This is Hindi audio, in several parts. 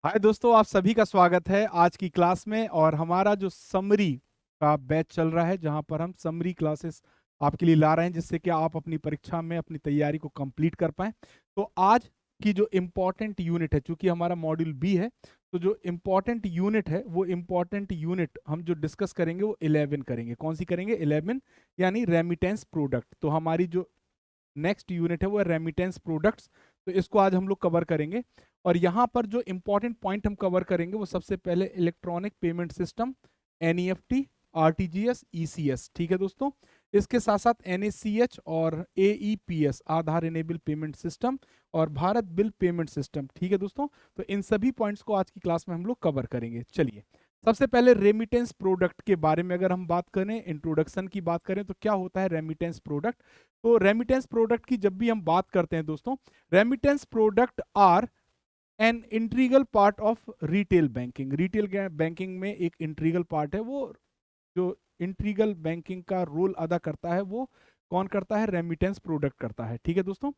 हाय दोस्तों, आप सभी का स्वागत है आज की क्लास में। और हमारा जो समरी का बैच चल रहा है, जहां पर हम समरी क्लासेस आपके लिए ला रहे हैं, जिससे कि आप अपनी परीक्षा में अपनी तैयारी को कंप्लीट कर पाएं। तो आज की जो इम्पोर्टेंट यूनिट है, चूंकि हमारा मॉड्यूल बी है, तो जो इम्पोर्टेंट यूनिट है वो इम्पोर्टेंट यूनिट हम जो डिस्कस करेंगे वो 11 करेंगे। कौन सी करेंगे? 11, यानी रेमिटेंस प्रोडक्ट। तो हमारी जो नेक्स्ट यूनिट है वो है रेमिटेंस प्रोडक्ट्स। तो इसको आज हम लोग कवर करेंगे। और यहाँ पर जो इंपॉर्टेंट पॉइंट हम कवर करेंगे वो सबसे पहले electronic payment system, NEFT, RTGS, ECS. ठीक है दोस्तों। इसके साथ साथ एनएसीएच और एईपीएस, आधार इनेबल पेमेंट सिस्टम, और भारत बिल पेमेंट सिस्टम। ठीक है दोस्तों। तो इन सभी पॉइंट्स को आज की क्लास में हम लोग कवर करेंगे। चलिए, सबसे पहले रेमिटेंस प्रोडक्ट के बारे में अगर हम बात करें, इंट्रोडक्शन की बात करें, तो क्या होता है रेमिटेंस प्रोडक्ट। तो रेमिटेंस प्रोडक्ट की जब भी हम बात करते हैं दोस्तों, remittance product are an integral part of retail banking. Retail banking में एक इंट्रीगल पार्ट है, वो जो इंट्रीगल बैंकिंग का रोल अदा करता है वो कौन करता है? रेमिटेंस प्रोडक्ट करता है। ठीक है दोस्तों।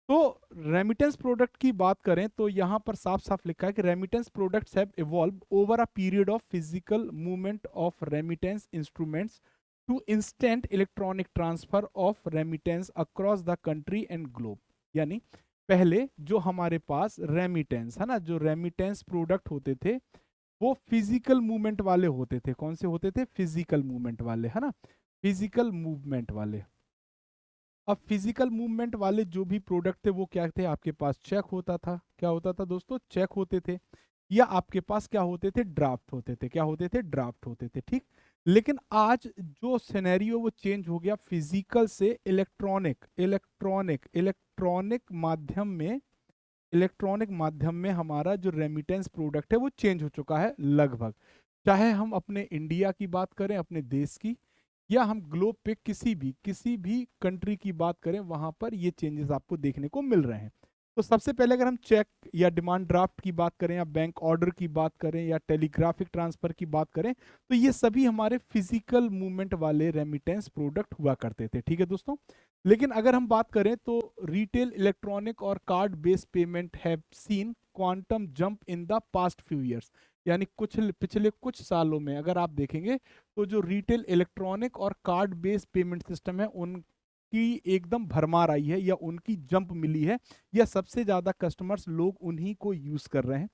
तो रेमिटेंस प्रोडक्ट की बात करें तो यहां पर साफ साफ लिखा है कि remittance products have evolve over a period of physical movement of remittance instruments to instant electronic transfer of remittance across the country and globe. यानी पहले जो हमारे पास रेमिटेंस है ना, जो रेमिटेंस प्रोडक्ट होते थे वो फिजिकल मूवमेंट वाले होते थे। कौन से होते थे? फिजिकल मूवमेंट वाले, है ना, फिजिकल मूवमेंट वाले। अब फिजिकल मूवमेंट वाले जो भी प्रोडक्ट थे वो क्या थे? आपके पास चेक होता था। क्या होता था दोस्तों? चेक होते थे। या आपके पास क्या होते थे? ड्राफ्ट होते थे। क्या होते थे? ड्राफ्ट होते थे। ठीक। लेकिन आज जो सिनेरियो वो चेंज हो गया, फिजिकल से इलेक्ट्रॉनिक इलेक्ट्रॉनिक इलेक्ट्रॉनिक माध्यम में। इलेक्ट्रॉनिक माध्यम में हमारा जो रेमिटेंस प्रोडक्ट है वो चेंज हो चुका है लगभग। चाहे हम अपने इंडिया की बात करें, अपने देश की, या हम ग्लोब पे किसी भी कंट्री की बात करें, वहां पर ये चेंजेस आपको देखने को मिल रहे हैं। तो सबसे पहले अगर हम चेक या डिमांड ड्राफ्ट की बात करें, या बैंक ऑर्डर की बात करें, या टेलीग्राफिक ट्रांसफर की बात करें, तो ये सभी हमारे फिजिकल मूवमेंट वाले रेमिटेंस प्रोडक्ट हुआ करते थे। ठीक है दोस्तों। लेकिन अगर हम बात करें तो रिटेल इलेक्ट्रॉनिक और card based payment have seen quantum jump in the past few years. यानी कुछ पिछले कुछ सालों में अगर आप देखेंगे तो जो रिटेल इलेक्ट्रॉनिक और कार्ड बेस्ड पेमेंट सिस्टम है उनकी एकदम भरमार आई है, या उनकी जंप मिली है, या सबसे ज्यादा कस्टमर्स लोग उन्हीं को यूज कर रहे हैं।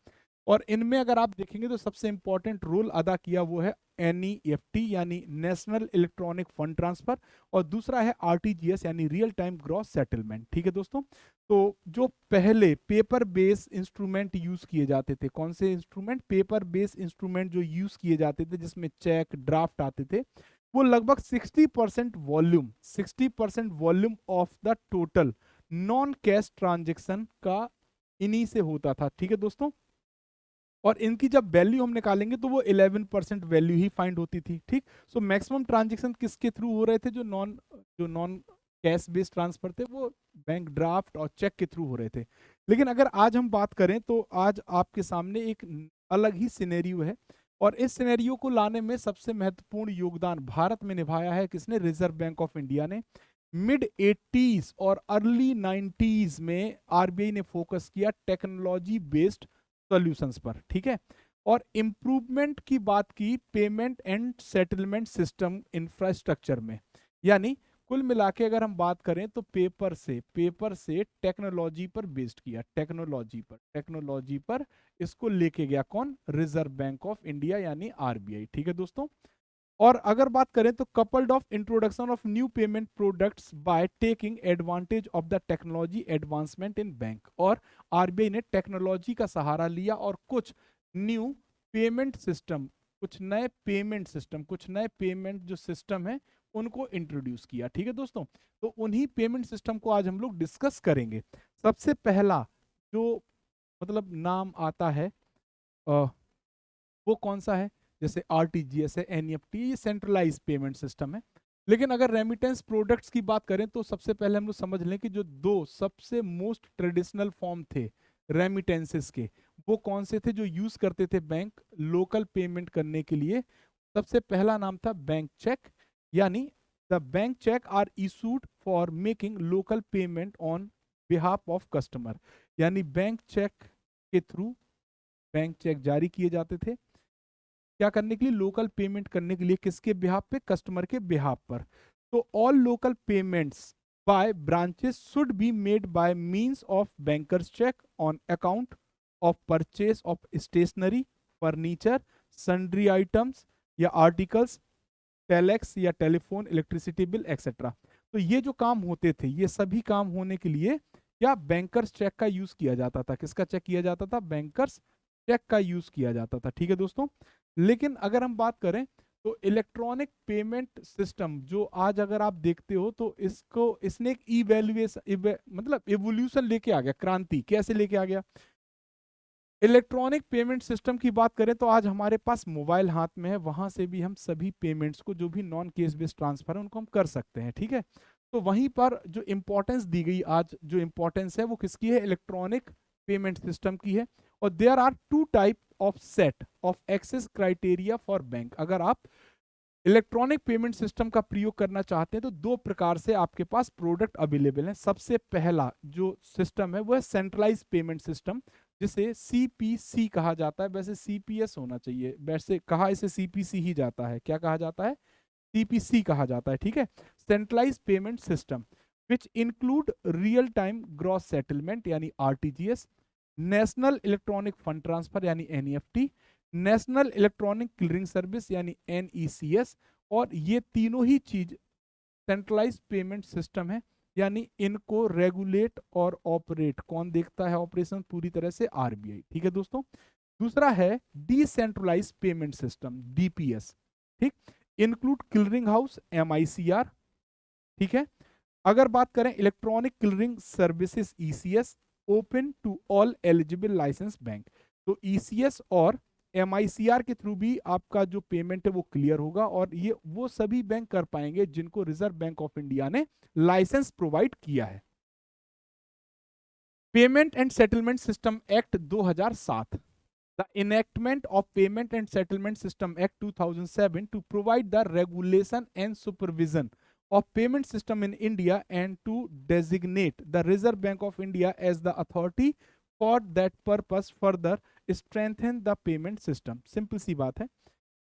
और इनमें अगर आप देखेंगे तो सबसे इंपॉर्टेंट रोल अदा किया वो है एनईएफटी, यानी नेशनल इलेक्ट्रॉनिक फंड ट्रांसफर, और दूसरा है आरटीजीएस, यानी रियल टाइम ग्रॉस सेटलमेंट। ठीक है दोस्तों। तो जो पहले पेपर बेस इंस्ट्रूमेंट यूज किए जाते थे, कौन से इंस्ट्रूमेंट? पेपर बेस इंस्ट्रूमेंट जो यूज किए जाते थे, जिसमें चेक ड्राफ्ट आते थे, वो लगभग 60% volume of the total non cash transaction का इन्हीं से होता था। ठीक है दोस्तों। और इनकी जब वैल्यू हम निकालेंगे तो वो 11% वैल्यू ही फाइंड होती थी। ठीक। सो मैक्सिमम ट्रांजेक्शन किसके थ्रू हो रहे थे? जो नॉन कैश बेस्ड ट्रांसफर थे वो बैंक ड्राफ्ट और चेक के थ्रू हो रहे थे। लेकिन अगर आज हम बात करें तो आज आपके सामने एक अलग ही सिनेरियो है। और इस सिनेरियो को लाने में सबसे महत्वपूर्ण योगदान भारत में निभाया है किसने? रिजर्व बैंक ऑफ इंडिया ने। मिड 80s और अर्ली 90s में आरबीआई ने फोकस किया टेक्नोलॉजी बेस्ड सॉल्यूशंस पर। ठीक है। और इंप्रूवमेंट की बात की payment and settlement system infrastructure में। यानी कुल मिला के अगर हम बात करें तो पेपर से टेक्नोलॉजी पर बेस्ड किया, टेक्नोलॉजी पर इसको लेके गया कौन? रिजर्व बैंक ऑफ इंडिया, यानी आरबीआई। ठीक है दोस्तों। और अगर बात करें तो coupled of introduction of new payment products by taking advantage of the technology advancement in bank. और आरबीआई ने टेक्नोलॉजी का सहारा लिया और कुछ न्यू पेमेंट सिस्टम, कुछ नए पेमेंट जो सिस्टम है उनको इंट्रोड्यूस किया। ठीक है दोस्तों। तो उन्हीं पेमेंट सिस्टम को आज हम लोग डिस्कस करेंगे। सबसे पहला जो मतलब नाम आता है वो कौन सा है? जैसे आरटीजीएस है, एनईएफटी, ये सेंट्रलाइज पेमेंट सिस्टम है। लेकिन अगर रेमिटेंस प्रोडक्ट्स की बात करें तो सबसे पहले हम लोग समझ लें कि जो दो सबसे मोस्ट ट्रेडिशनल फॉर्म थे रेमिटेंसेस के, वो कौन से थे जो यूज करते थे बैंक लोकल पेमेंट करने के लिए? सबसे पहला नाम था बैंक चेक। यानी the bank cheque are issued for making local payment on behalf of customer. यानी बैंक चेक के थ्रू बैंक चेक जारी किए जाते थे, क्या करने के लिए? लोकल पेमेंट करने के लिए। किसके बिहाफ पे? कस्टमर के बिहाफ पर। तो all local payments by branches should be made by means of bankers cheque on account of purchase of stationery, furniture, sundry items या आर्टिकल्स, टेलेक्स या टेलीफोन, इलेक्ट्रिसिटी बिल एक्सेट्रा। तो ये जो काम होते थे, ये सभी काम होने के लिए क्या बैंकर्स चेक का यूज किया जाता था? किसका चेक किया जाता था? बैंकर्स चेक का यूज किया जाता था। ठीक है दोस्तों। लेकिन अगर हम बात करें तो इलेक्ट्रॉनिक पेमेंट सिस्टम जो आज अगर आप देखते हो तो इसने एक इवेल्युएशन मतलब इवोल्यूशन लेके आ गया, क्रांति। कैसे लेके आ गया? इलेक्ट्रॉनिक पेमेंट सिस्टम की बात करें तो आज हमारे पास मोबाइल हाथ में है, वहां से भी हम सभी पेमेंट्स को, जो भी नॉन केस बेस्ड ट्रांसफर है, उनको हम कर सकते हैं। ठीक है। तो वहीं पर जो इंपॉर्टेंस दी गई, आज जो इंपॉर्टेंस है वो किसकी है? इलेक्ट्रॉनिक पेमेंट सिस्टम की है। और there are two type of set of access criteria for bank. अगर आप इलेक्ट्रॉनिक पेमेंट सिस्टम का प्रयोग करना चाहते हैं तो दो प्रकार से आपके पास प्रोडक्ट अवेलेबल है। सबसे पहला जो सिस्टम है वो है सेंट्रलाइज पेमेंट सिस्टम, जिसे सीपीसी कहा जाता है। वैसे सीपीएस होना चाहिए, वैसे कहा इसे सीपीसी ही जाता है। क्या कहा जाता है? सीपीसी कहा जाता है। ठीक है। Centralize payment system which include real time gross settlement यानी RTGS, national electronic fund transfer यानी NEFT, national electronic clearing service यानी एनईसीएस। और ये तीनों ही चीज सेंट्रलाइज पेमेंट सिस्टम है, यानी इनको रेगुलेट और ऑपरेट कौन देखता है? ऑपरेशन पूरी तरह से आरबीआई। ठीक है दोस्तों। दूसरा है डिसेंट्रलाइज पेमेंट सिस्टम, डीपीएस। ठीक। Include clearing house, MICR. ठीक है। अगर बात करें electronic clearing services, ECS, open to all eligible license bank. तो ईसीएस और एमआईसीआर के थ्रू भी आपका जो पेमेंट है वो क्लियर होगा, और ये वो सभी बैंक कर पाएंगे जिनको रिजर्व बैंक ऑफ इंडिया ने लाइसेंस प्रोवाइड किया है। Payment and settlement system act 2007, the enactment of payment and settlement system act 2007 to provide the regulation and supervision of payment system in India and to designate the Reserve Bank of India as the authority for that purpose, further strengthen the payment system। Simple सी बात है,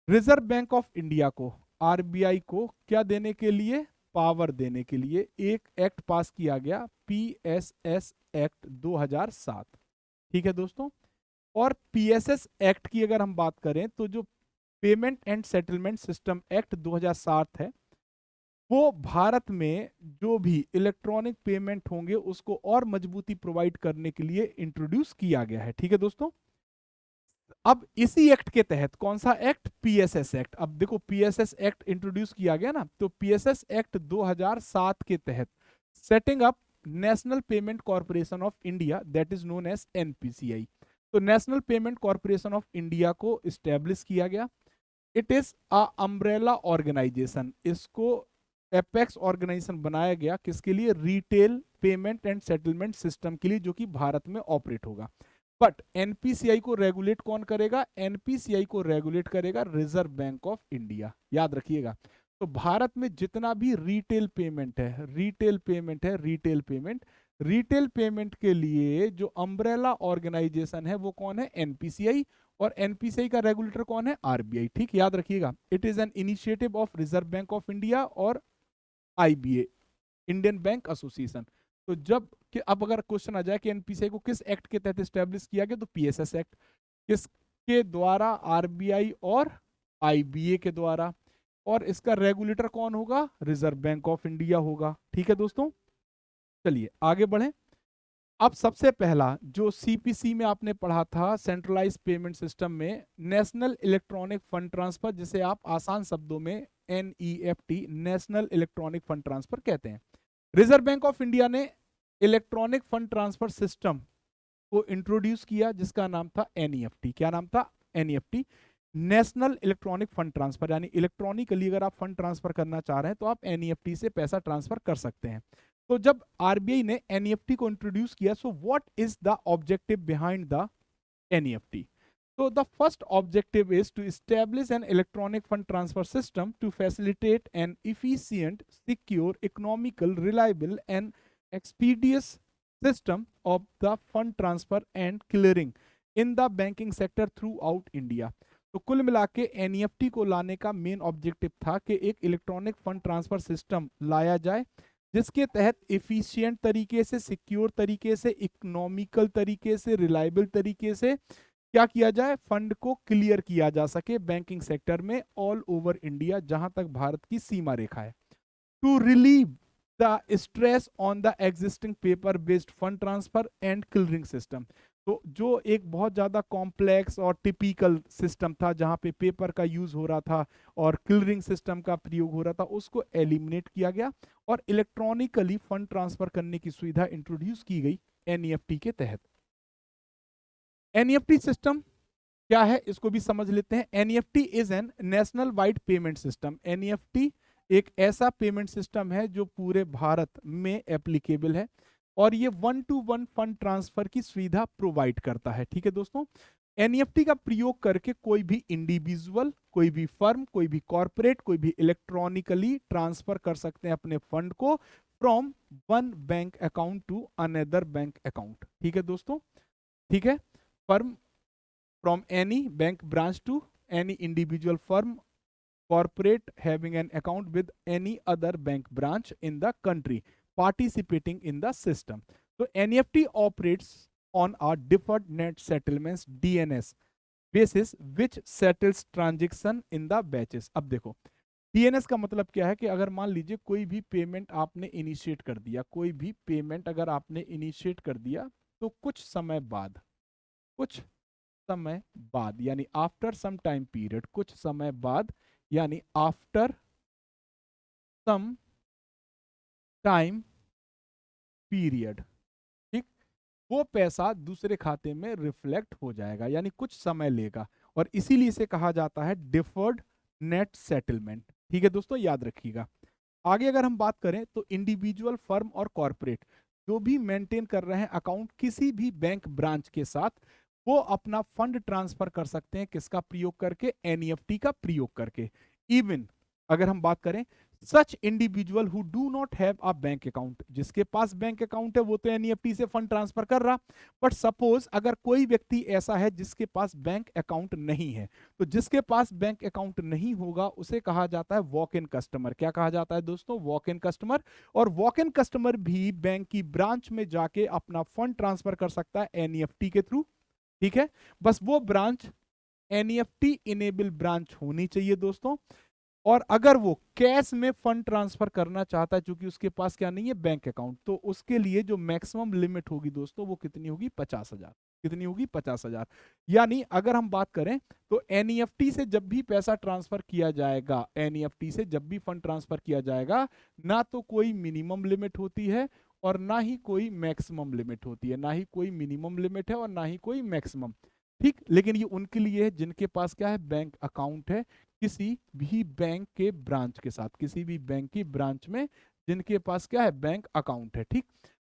रिजर्व बैंक ऑफ इंडिया को, आरबीआई को क्या देने के लिए? पावर देने के लिए एक एक्ट पास किया गया, पीएसएस एक्ट 2007। ठीक है दोस्तों। और पीएसएस एक्ट की अगर हम बात करें तो जो payment and settlement system act 2007 है, वो भारत में जो भी इलेक्ट्रॉनिक पेमेंट होंगे उसको और मजबूती प्रोवाइड करने के लिए इंट्रोड्यूस किया गया है। ठीक है दोस्तों। अब इसी एक्ट के तहत, कौन सा एक्ट? PSS act. अब देखो पीएसएस एक्ट इंट्रोड्यूस किया गया ना, तो पीएसएस एक्ट 2007 के तहत setting up national payment corporation of India, that is known as NPCI. तो national payment corporation of India को स्टैब्लिश किया गया। It is a umbrella organization. इसको एपेक्स ऑर्गेनाइजेशन बनाया गया किसके लिए? Retail payment and settlement system के लिए, जो कि भारत में ऑपरेट होगा। बट एनपीसीआई को रेगुलेट कौन करेगा? एनपीसीआई को रेगुलेट करेगा रिजर्व बैंक ऑफ इंडिया। याद रखिएगा। तो भारत में जितना भी रिटेल पेमेंट है, रिटेल पेमेंट के लिए जो अम्ब्रेला ऑर्गेनाइजेशन है वो कौन है? एनपीसीआई। और एनपीसीआई का रेगुलेटर कौन है? आरबीआई। ठीक, याद रखिएगा। It is an initiative of reserve bank of India और आईबीए, इंडियन बैंक एसोसिएशन। तो जब कि अब अगर क्वेश्चन आ जाए कि एनपीसीआई को किस एक्ट के तहत स्टैब्लिश किया गया, तो पीएसएस एक्ट। किसके द्वारा? आरबीआई और आईबीए के द्वारा। और इसका रेगुलेटर कौन होगा? रिजर्व बैंक ऑफ इंडिया होगा। ठीक है दोस्तों। चलिए आगे बढ़ें। अब सबसे पहला जो सीपीसी में आपने पढ़ा था, सेंट्रलाइज पेमेंट सिस्टम में, नेशनल इलेक्ट्रॉनिक फंड ट्रांसफर, जिसे आप आसान शब्दों में NEFT, national electronic fund transfer कहते हैं। रिजर्व बैंक ऑफ इंडिया ने इलेक्ट्रॉनिक फंड ट्रांसफर सिस्टम को इंट्रोड्यूस किया जिसका नाम था एनईएफटी। क्या नाम था? NEFT, national electronic fund transfer. यानी इलेक्ट्रॉनिकली अगर आप फंड ट्रांसफर करना चाह रहे हैं तो आप एनईएफटी से पैसा ट्रांसफर कर सकते हैं। तो जब आरबीआई ने एनईएफटी को इंट्रोड्यूस किया, so what is the objective behind the NEFT? So the first objective is to establish an electronic fund transfer system to facilitate an efficient, secure, economical, reliable and expeditious system of the fund transfer and clearing in the banking sector through out India. तो कुल मिला के एनईएफटी को लाने का मेन ऑब्जेक्टिव था कि एक इलेक्ट्रॉनिक फंड ट्रांसफर सिस्टम लाया जाए जिसके तहत इफिशिएंट तरीके से, सिक्योर तरीके से, इकोनॉमिकल तरीके से, रिलायबल तरीके से क्या किया जाए, फंड को क्लियर किया जा सके बैंकिंग सेक्टर में ऑल ओवर इंडिया, जहां तक भारत की सीमा रेखा है। To relieve the stress on the existing paper based fund transfer and clearing system. तो जो एक बहुत ज्यादा कॉम्प्लेक्स और टिपिकल सिस्टम था जहां पे पेपर का यूज हो रहा था और क्लियरिंग सिस्टम का प्रयोग हो रहा था, उसको एलिमिनेट किया गया और इलेक्ट्रॉनिकली फंड ट्रांसफर करने की सुविधा इंट्रोड्यूस की गई एनईएफटी के तहत। एनईएफटी सिस्टम क्या है इसको भी समझ लेते हैं। NEFT is an national wide payment system. NEFT एक ऐसा पेमेंट सिस्टम है जो पूरे भारत में एप्लीकेबल है और ये 1-to-1 फंड ट्रांसफर की सुविधा प्रोवाइड करता है। ठीक है दोस्तों, एनईएफटी का प्रयोग करके कोई भी इंडिविजुअल, कोई भी फर्म, कोई भी कॉर्पोरेट, कोई भी इलेक्ट्रॉनिकली ट्रांसफर कर सकते हैं अपने फंड को from one bank account to another bank account. ठीक है दोस्तों, ठीक है। Firm from any bank branch to any individual firm, corporate having an account with any other bank branch in the country participating in the system. So NEFT operates on a deferred net settlements DNS basis which settles transaction in the batches. अब देखो DNS का मतलब क्या है कि अगर मान लीजिए कोई भी पेमेंट आपने इनिशिएट कर दिया, कोई भी पेमेंट अगर आपने इनिशिएट कर दिया तो कुछ समय बाद यानी आफ्टर सम टाइम पीरियड, कुछ समय बाद यानी आफ्टर सम टाइम पीरियड, ठीक, वो पैसा दूसरे खाते में रिफ्लेक्ट हो जाएगा यानी कुछ समय लेगा और इसीलिए इसे कहा जाता है डिफर्ड नेट सेटलमेंट। ठीक है दोस्तों, याद रखिएगा। आगे अगर हम बात करें तो इंडिविजुअल, फर्म और कॉर्पोरेट जो भी मेंटेन कर रहे हैं अकाउंट किसी भी बैंक ब्रांच के साथ, वो अपना फंड ट्रांसफर कर सकते हैं किसका प्रयोग करके, एनईएफटी का प्रयोग करके। इवन अगर हम बात करें such individual who do not have a bank account, जिसके पास बैंक अकाउंट है वो तो एनईएफटी से फंड ट्रांसफर कर रहा, बट सपोज अगर कोई व्यक्ति ऐसा है जिसके पास बैंक अकाउंट नहीं है, तो जिसके पास बैंक अकाउंट नहीं होगा उसे कहा जाता है वॉक इन कस्टमर। क्या कहा जाता है दोस्तों, वॉक इन कस्टमर। और वॉक इन कस्टमर भी बैंक की ब्रांच में जाके अपना फंड ट्रांसफर कर सकता है एनईएफटी के थ्रू। ठीक है, बस वो ब्रांच एनईएफटी इनेबल ब्रांच होनी चाहिए दोस्तों। और अगर वो कैश में फंड ट्रांसफर करना चाहता है क्योंकि उसके पास क्या नहीं है, बैंक अकाउंट, तो उसके लिए जो मैक्सिमम लिमिट होगी दोस्तों वो कितनी होगी, 50,000। कितनी होगी, 50,000। यानी अगर हम बात करें तो एनईएफटी से जब भी पैसा ट्रांसफर किया जाएगा, एनईएफटी से जब भी फंड ट्रांसफर किया जाएगा, ना तो कोई मिनिमम लिमिट होती है और ना ही कोई मैक्सिमम लिमिट होती है, ना ही कोई मिनिमम लिमिट है और ना ही कोई मैक्सिमम। ठीक, लेकिन ये उनके लिए है जिनके पास क्या है, बैंक अकाउंट है किसी भी बैंक के ब्रांच के साथ, किसी भी बैंक की ब्रांच में जिनके पास क्या है, बैंक अकाउंट है। ठीक,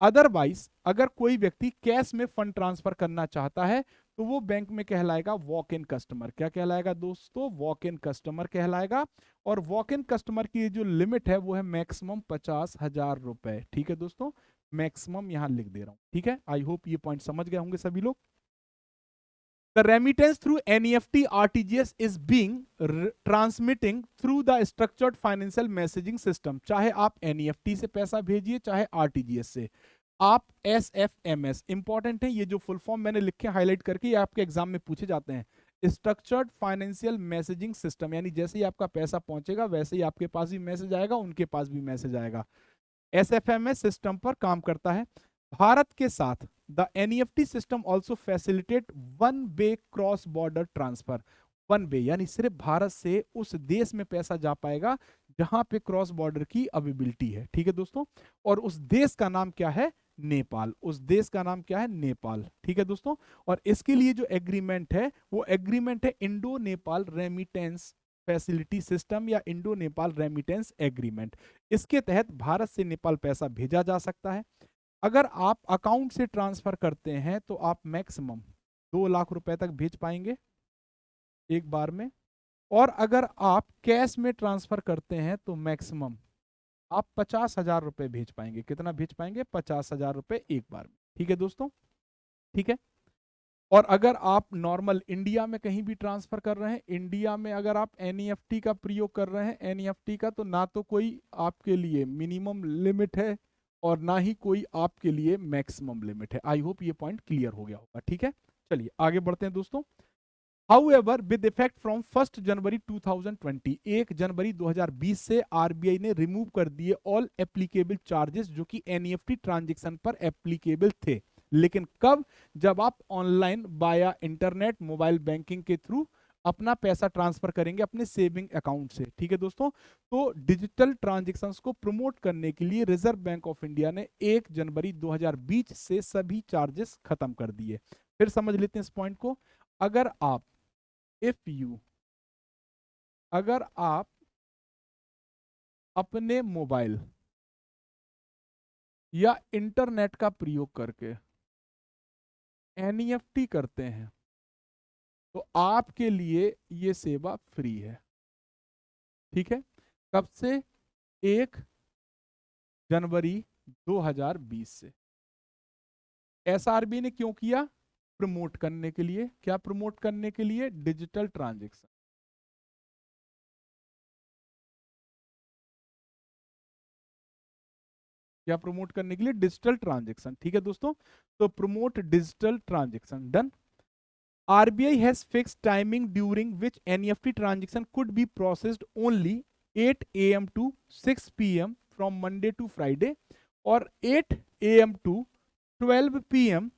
अदरवाइज अगर कोई व्यक्ति कैश में फंड ट्रांसफर करना चाहता है तो वो बैंक में कहलाएगा वॉक इन कस्टमर। क्या कहलाएगा दोस्तों, वॉक इन कस्टमर कहलाएगा। और वॉक इन कस्टमर की जो लिमिट है वो है मैक्सिमम 50,000 रुपए। ठीक है दोस्तों, मैक्सिमम यहां लिख दे रहा हूं। ठीक है, आई होप ये पॉइंट समझ गए होंगे सभी लोग। The remittance through NEFT RTGS is being transmitting through the structured financial messaging system। चाहे आप NEFT से पैसा भेजिए चाहे RTGS से, आप SFMS, इंपॉर्टेंट है ये जो फुल फॉर्म मैंने लिख के हाईलाइट करके, ये आपके एग्जाम में पूछे जाते हैं। स्ट्रक्चर्ड फाइनेंशियल मैसेजिंग सिस्टम, यानी जैसे ही आपका पैसा पहुंचेगा वैसे ही आपके पास भी मैसेज आएगा, उनके पास भी मैसेज आएगा। SFMS सिस्टम पर काम करता है। भारत के साथ the NEFT system also facilitate one way cross border transfer. One way यानी सिर्फ भारत से उस देश में पैसा जा पाएगा जहां पे क्रॉस बॉर्डर की अवेलेबिलिटी है। ठीक है दोस्तों, और उस देश का नाम क्या है, नेपाल। उस देश का नाम क्या है, नेपाल। ठीक है दोस्तों, और इसके लिए जो एग्रीमेंट है वो एग्रीमेंट है Indo Nepal remittance facility system या इंडो नेपाल रेमिटेंस एग्रीमेंट। इसके तहत भारत से नेपाल पैसा भेजा जा सकता है। अगर आप अकाउंट से ट्रांसफर करते हैं तो आप मैक्सिमम 2 लाख रुपए तक भेज पाएंगे एक बार में, और अगर आप कैश में ट्रांसफर करते हैं तो मैक्सिमम आप 50,000 रुपए भेज पाएंगे। कितना भेज पाएंगे, 50,000 रुपए एक बार में। ठीक है दोस्तों, ठीक है। और अगर आप नॉर्मल इंडिया में कहीं भी ट्रांसफर कर रहे हैं, इंडिया में अगर आप एनईएफटी का प्रयोग कर रहे हैं, एनईएफटी का, तो ना तो कोई आपके लिए मिनिमम लिमिट है और ना ही कोई आपके लिए मैक्सिमम लिमिट है। आई होप ये पॉइंट क्लियर हो गया होगा। ठीक है, चलिए आगे बढ़ते हैं दोस्तों। However, with effect from 1 जनवरी 2020, 1 जनवरी 2020 से आरबीआई ने रिमूव कर दिए ऑल एप्लीकेबल चार्जेस जो कि एनईएफटी ट्रांजैक्शन पर एप्लीकेबल थे। लेकिन कब? जब आप ऑनलाइन बाया इंटरनेट मोबाइल बैंकिंग के थ्रू अपना पैसा ट्रांसफर करेंगे अपने सेविंग अकाउंट से। ठीक है दोस्तों, तो डिजिटल ट्रांजैक्शंस को प्रमोट करने के लिए रिजर्व बैंक ऑफ इंडिया ने 1 जनवरी 2020 से सभी चार्जेस खत्म कर दिए। फिर समझ लेते हैं इस पॉइंट को। अगर आप अगर आप अपने मोबाइल या इंटरनेट का प्रयोग करके एनईएफटी करते हैं तो आपके लिए ये सेवा फ्री है। ठीक है, कब से? 1 जनवरी 2020 से। एसआरबी ने क्यों किया? प्रमोट करने के लिए। क्या प्रमोट करने के लिए? Digital transaction. क्या प्रमोट करने के लिए? Digital transaction. ठीक है दोस्तों, तो promote digital transaction, done. RBI has fixed timing during which NEFT transaction could be processed only 8 AM to 6 PM from Monday to Friday और 8 AM to 12 PM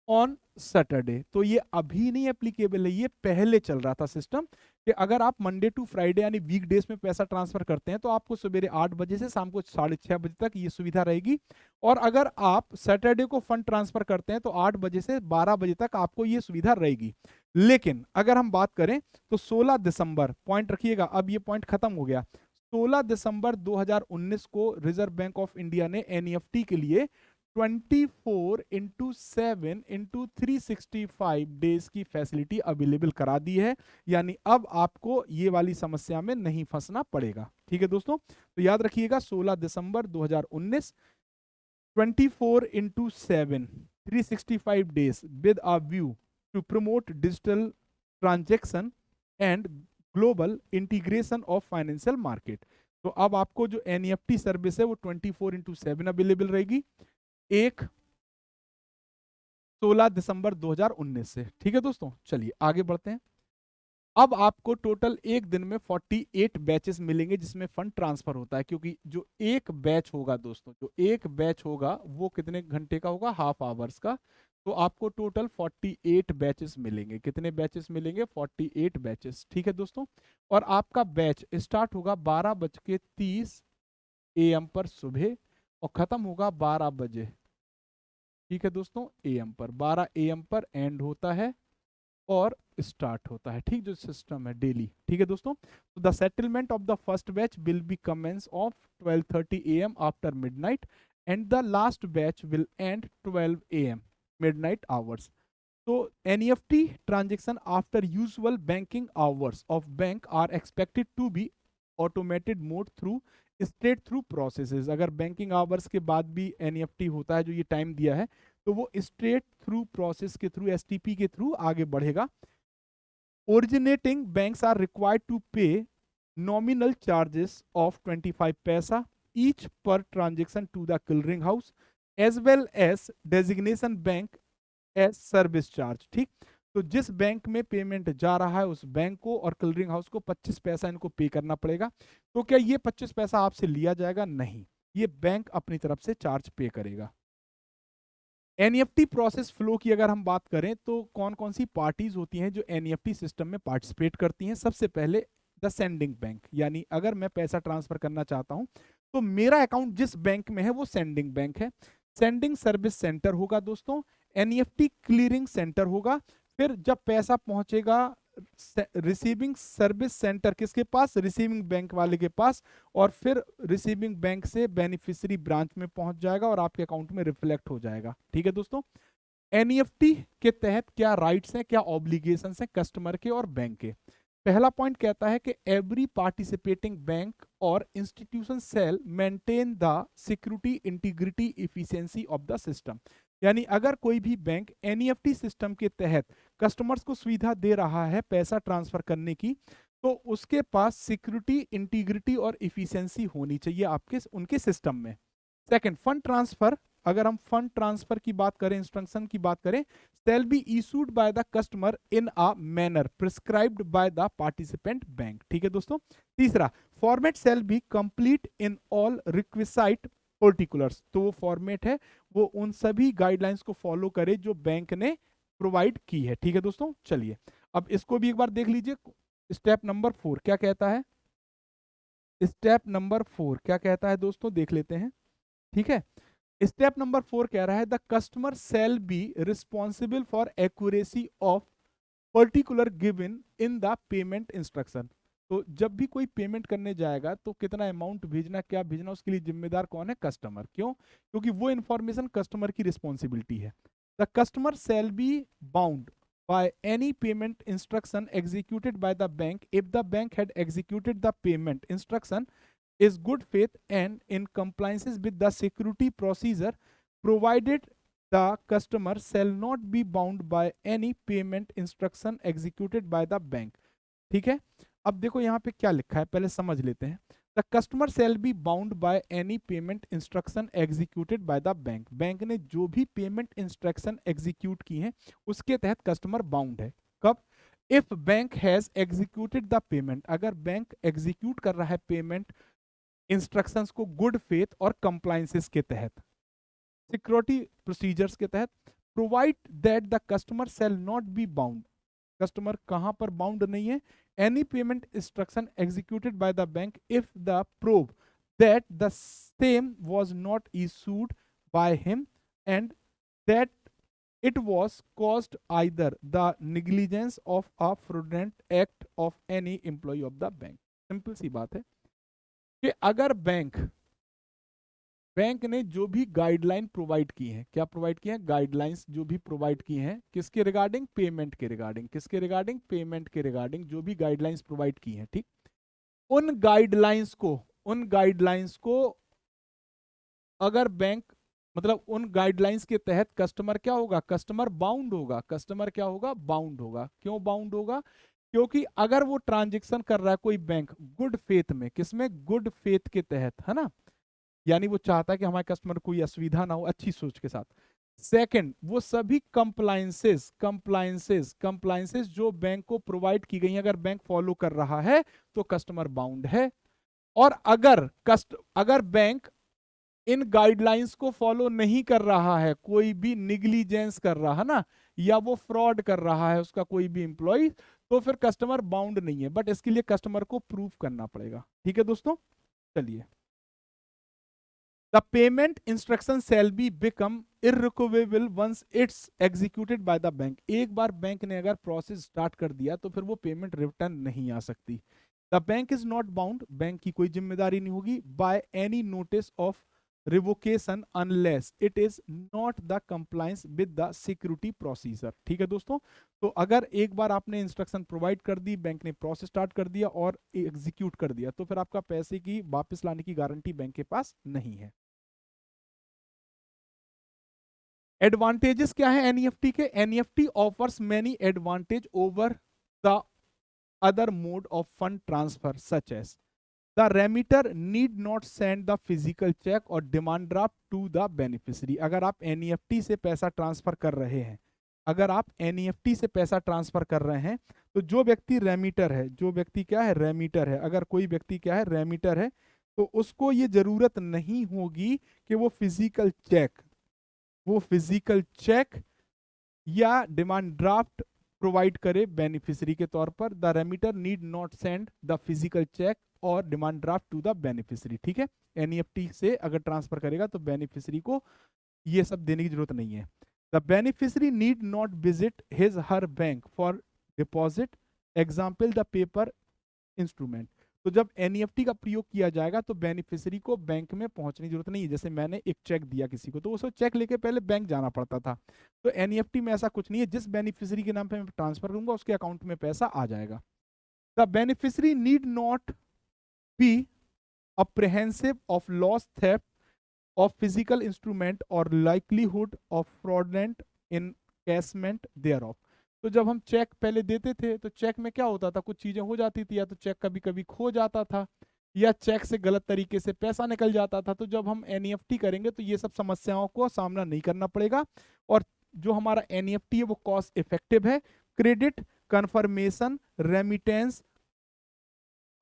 on Saturday. तो ये अभी नहीं एप्लीकेबल है, ये पहले चल रहा था सिस्टम कि अगर आप मंडे टू फ्राइडे यानी वीक डेज में पैसा ट्रांसफर करते हैं तो आपको सवेरे 8 बजे से शाम को 6:30 बजे तक ये सुविधा रहेगी। और अगर आप सैटरडे को फंड ट्रांसफर करते हैं तो 8 बजे से 12 बजे तक आपको ये सुविधा रहेगी। लेकिन अगर हम बात करें तो 16 दिसंबर, पॉइंट रखिएगा, अब ये पॉइंट खत्म हो गया। 16 दिसंबर 2019 को रिजर्व बैंक ऑफ इंडिया ने एनईएफटी के लिए 24/7/365 डेज की फैसिलिटी अवेलेबल करा दी है। यानी अब आपको ये वाली समस्या में नहीं फंसना पड़ेगा। ठीक है दोस्तों, तो याद रखिएगा 16 दिसंबर 2019, 24/7 365 days with a view to promote digital transaction and global integration of financial market. तो अब आपको जो एनईएफटी सर्विस है वो 24/7 अवेलेबल रहेगी, 16 दिसंबर 2019 से। ठीक है दोस्तों, चलिए आगे बढ़ते हैं। अब आपको टोटल एक दिन में 48 बैचेस मिलेंगे जिसमें फंड ट्रांसफर होता है, क्योंकि जो एक बैच होगा दोस्तों, जो एक बैच होगा वो कितने घंटे का होगा? हाफ आवर्स का। तो आपको टोटल 48 बैचेस मिलेंगे। कितने बैचेस मिलेंगे? 48 बैचेस। ठीक है दोस्तों, और आपका बैच स्टार्ट होगा 12:30 AM पर सुबह और खत्म होगा 12 बजे। ठीक है दोस्तों, AM पर 12 AM पर एंड होता है और स्टार्ट होता है। ठीक, जो सिस्टम है डेली। ठीक है दोस्तों, तो the settlement of the first batch will be commence of 12:30 AM after midnight and the last batch will end 12 AM midnight hours. तो NEFT transaction after usual banking hours of bank are expected to be automated mode through straight through processes. अगर बैंकिंग आवर्स के बाद भी एनईएफटी होता है, जो ये टाइम दिया है, तो वो स्ट्रेट थ्रू प्रोसेस के थ्रू, एसटीपी के थ्रू आगे बढ़ेगा। Originating banks are required to pay nominal charges of 25 paisa each per transaction to the clearing house as well as designation bank as service charge. ठीक, तो जिस बैंक में पेमेंट जा रहा है उस बैंक को और क्लियरिंग हाउस को 25 पैसा इनको पे करना पड़ेगा। तो क्या ये 25 पैसा आपसे लिया जाएगा? नहीं, ये बैंक अपनी तरफ से चार्ज पे करेगा। एनईएफटी प्रोसेस फ्लो की अगर हम बात करें तो कौन कौन सी पार्टीज होती हैं जो एनईएफटी सिस्टम में पार्टिसिपेट करती हैं? सबसे पहले द सेंडिंग बैंक, यानी अगर मैं पैसा ट्रांसफर करना चाहता हूं तो मेरा अकाउंट जिस बैंक में है वो सेंडिंग बैंक है। सेंडिंग सर्विस सेंटर होगा दोस्तों, एनईएफटी क्लियरिंग सेंटर होगा। फिर जब पैसा पहुंचेगा रिसीविंग सर्विस सेंटर किसके पास? रिसीविंग बैंक वाले के पास, और फिर रिसीविंग बैंक से बेनिफिशियरी ब्रांच में पहुंच जाएगा और आपके अकाउंट में रिफ्लेक्ट हो जाएगा। ठीक है दोस्तों, एनईएफटी के तहत क्या राइट्स हैं, क्या ऑब्लिगेशंस हैं कस्टमर के और बैंक के? पहला पॉइंट कहता है कि एवरी पार्टिसिपेटिंग बैंक और institution shall maintain the security, integrity, efficiency of the system. यानी अगर कोई भी बैंक एनईएफटी सिस्टम के तहत कस्टमर्स को सुविधा दे रहा है पैसा ट्रांसफर करने की, तो उसके पास सिक्योरिटी, इंटीग्रिटी और इफिशियंसी होनी चाहिए आपके उनके सिस्टम में। Second, fund transfer. अगर हम फंड ट्रांसफर की बात करें, इंस्ट्रक्शन की बात करें, shall be issued by the customer in a manner prescribed by the participant bank। ठीक है दोस्तों। तीसरा, format shall be complete in all requisite particulars। तो वो फॉर्मेट है वो उन सभी गाइडलाइंस को फॉलो करे जो बैंक ने प्रोवाइड की है। ठीक है दोस्तों। चलिए अब इसको भी एक बार देख लीजिए। स्टेप नंबर 4 क्या कहता है? स्टेप नंबर 4 क्या कहता है दोस्तों, देख लेते हैं। ठीक है, स्टेप नंबर 4 कह रहा है the customer shall be responsible for accuracy of particular given in the payment instruction. तो जब भी कोई पेमेंट करने जाएगा तो कितना अमाउंट भेजना, क्या भेजना, उसके लिए जिम्मेदार कौन है? कस्टमर। क्यों? क्योंकि वो इंफॉर्मेशन कस्टमर की रिस्पॉन्सिबिलिटी है। The customer shall be bound by any payment instruction executed by the bank if the bank had executed the payment instruction is good faith and in compliance with the security procedure provided, the customer shall not be bound by any payment instruction executed by the bank। ठीक है, अब देखो यहाँ पे क्या लिखा है, पहले समझ लेते हैं। The customer shall be bound by any payment instruction executed by the bank. Bank ने जो भी पेमेंट इंस्ट्रक्शन एग्जीक्यूट की हैं उसके तहत कस्टमर बाउंड है। कब? If bank has executed the payment, अगर बैंक एग्जीक्यूट कर रहा है पेमेंट इंस्ट्रक्शंस को गुड फेथ और कंप्लायंसेस के तहत, सिक्योरिटी प्रोसीजर्स के तहत, provide that the customer shall not be bound. Customer कहां पर बाउंड नहीं है? Any payment instruction executed by the bank if the prove that the same was not issued by him and that it was caused either the negligence of a fraudulent act of any employee of the bank। Simple सी बात है कि अगर बैंक ने जो भी गाइडलाइन प्रोवाइड की है, क्या प्रोवाइड की है? गाइडलाइंस जो भी प्रोवाइड की हैं, किसके रिगार्डिंग? पेमेंट के रिगार्डिंग। किसके रिगार्डिंग? पेमेंट के रिगार्डिंग जो भी गाइडलाइंस प्रोवाइड की हैं, ठीक, उन गाइडलाइंस को अगर बैंक, मतलब उन गाइडलाइंस के तहत कस्टमर क्या होगा? कस्टमर बाउंड होगा। कस्टमर क्या होगा? बाउंड होगा। क्यों बाउंड होगा? क्योंकि अगर वो ट्रांजेक्शन कर रहा है कोई बैंक गुड फेथ में, किसमें? गुड फेथ के तहत, है ना, यानी वो चाहता है कि हमारे कस्टमर को कोई असुविधा ना हो, अच्छी सोच के साथ। सेकंड, वो सभी कंप्लायंसेस जो बैंक को प्रोवाइड की गई, अगर बैंक फॉलो कर रहा है तो कस्टमर बाउंड है। और अगर बैंक इन गाइडलाइंस को फॉलो नहीं कर रहा है, कोई भी निग्लिजेंस कर रहा है ना, या वो फ्रॉड कर रहा है उसका कोई भी एम्प्लॉय, तो फिर कस्टमर बाउंड नहीं है, बट इसके लिए कस्टमर को प्रूफ करना पड़ेगा। ठीक है दोस्तों। चलिए, the payment instruction shall be become irrecoverable once it's executed by the bank. एक बार बैंक ने अगर प्रोसेस स्टार्ट कर दिया तो फिर वो पेमेंट रिटर्न नहीं आ सकती। The bank is not bound, bank की कोई जिम्मेदारी नहीं होगी, by any notice of revocation unless it is not the compliance with the security procedure. ठीक है दोस्तों। तो अगर एक बार आपने इंस्ट्रक्शन प्रोवाइड कर दी, बैंक ने प्रोसेस स्टार्ट कर दिया और एग्जीक्यूट कर दिया, तो फिर आपका पैसे की वापस लाने की गारंटी बैंक के पास नहीं है। एडवांटेजेस क्या है एनईएफटी के? NEFT offers many advantage over the other mode of fund transfer such as the remitter need not send the physical cheque और demand draft to the beneficiary. अगर आप एनईएफटी से पैसा ट्रांसफर कर रहे हैं, अगर आप एनईएफटी से पैसा ट्रांसफर कर रहे हैं, तो जो व्यक्ति रेमिटर है, जो व्यक्ति क्या है? रेमिटर है। अगर कोई व्यक्ति क्या है? रेमिटर है, तो उसको ये जरूरत नहीं होगी कि वो फिजिकल चेक या डिमांड ड्राफ्ट प्रोवाइड करे बेनिफिशियरी के तौर पर। The remitter need not send the physical cheque और demand draft to the beneficiary. ठीक है, एनईएफटी से अगर ट्रांसफर करेगा तो बेनिफिशियरी को ये सब देने की जरूरत नहीं है। The beneficiary need not visit his her bank for deposit example the paper instrument. तो जब एनईएफटी का प्रयोग किया जाएगा तो बेनिफिशियरी को बैंक में पहुंचने की जरूरत नहीं है। जैसे मैंने एक चेक दिया किसी को, तो उसको चेक लेके पहले बैंक जाना पड़ता था, तो एनईएफटी में ऐसा कुछ नहीं है। जिस बेनिफिशियरी के नाम पे मैं ट्रांसफर करूंगा उसके अकाउंट में पैसा आ जाएगा। The beneficiary need not be apprehensive of loss theft of physical instrument और likelihood of fraudulent encashment there of. तो जब हम चेक पहले देते थे तो चेक में क्या होता था, कुछ चीजें हो जाती थी, या तो चेक कभी कभी खो जाता था, या चेक से गलत तरीके से पैसा निकल जाता था। तो जब हम एनईएफटी करेंगे तो ये सब समस्याओं को सामना नहीं करना पड़ेगा, और जो हमारा एनईएफटी है वो कॉस्ट इफेक्टिव है। क्रेडिट कंफर्मेशन रेमिटेंस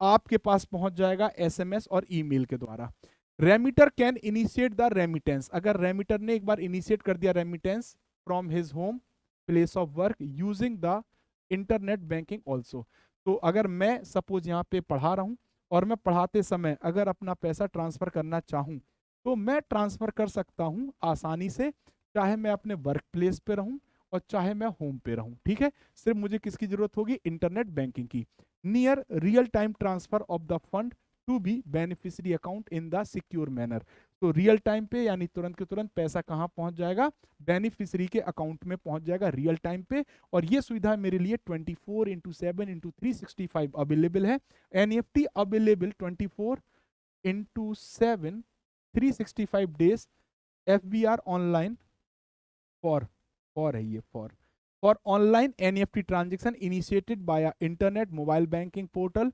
आपके पास पहुंच जाएगा एसएमएस और ईमेल के द्वारा। Remitter can initiate the remittance, अगर रेमिटर ने एक बार इनिशिएट कर दिया remittance from his home place of work using the internet banking also. तो अगर मैं सपोज यहाँ पे पढ़ा रहा हूँ और मैं पढ़ाते समय अगर अपना पैसा ट्रांसफर करना चाहूँ तो मैं ट्रांसफर कर सकता हूँ आसानी से, चाहे मैं अपने वर्क प्लेस पे रहूँ और चाहे मैं होम पे रहूँ। ठीक है, सिर्फ मुझे किसकी जरूरत होगी, इंटरनेट बैंकिंग की। Near real time transfer of the fund to be beneficiary account in the secure manner. तो रियल टाइम पे यानी तुरंत के तुरंत पैसा कहाँ पहुंच जाएगा, बेनिफिशियरी के अकाउंट में पहुंच जाएगा रियल टाइम पे। और ये सुविधा मेरे लिए 24/7/365 अवेलेबल है। NEFT available 24/7 365 days. FBR online for है ये for online NEFT transaction initiated by internet mobile banking portal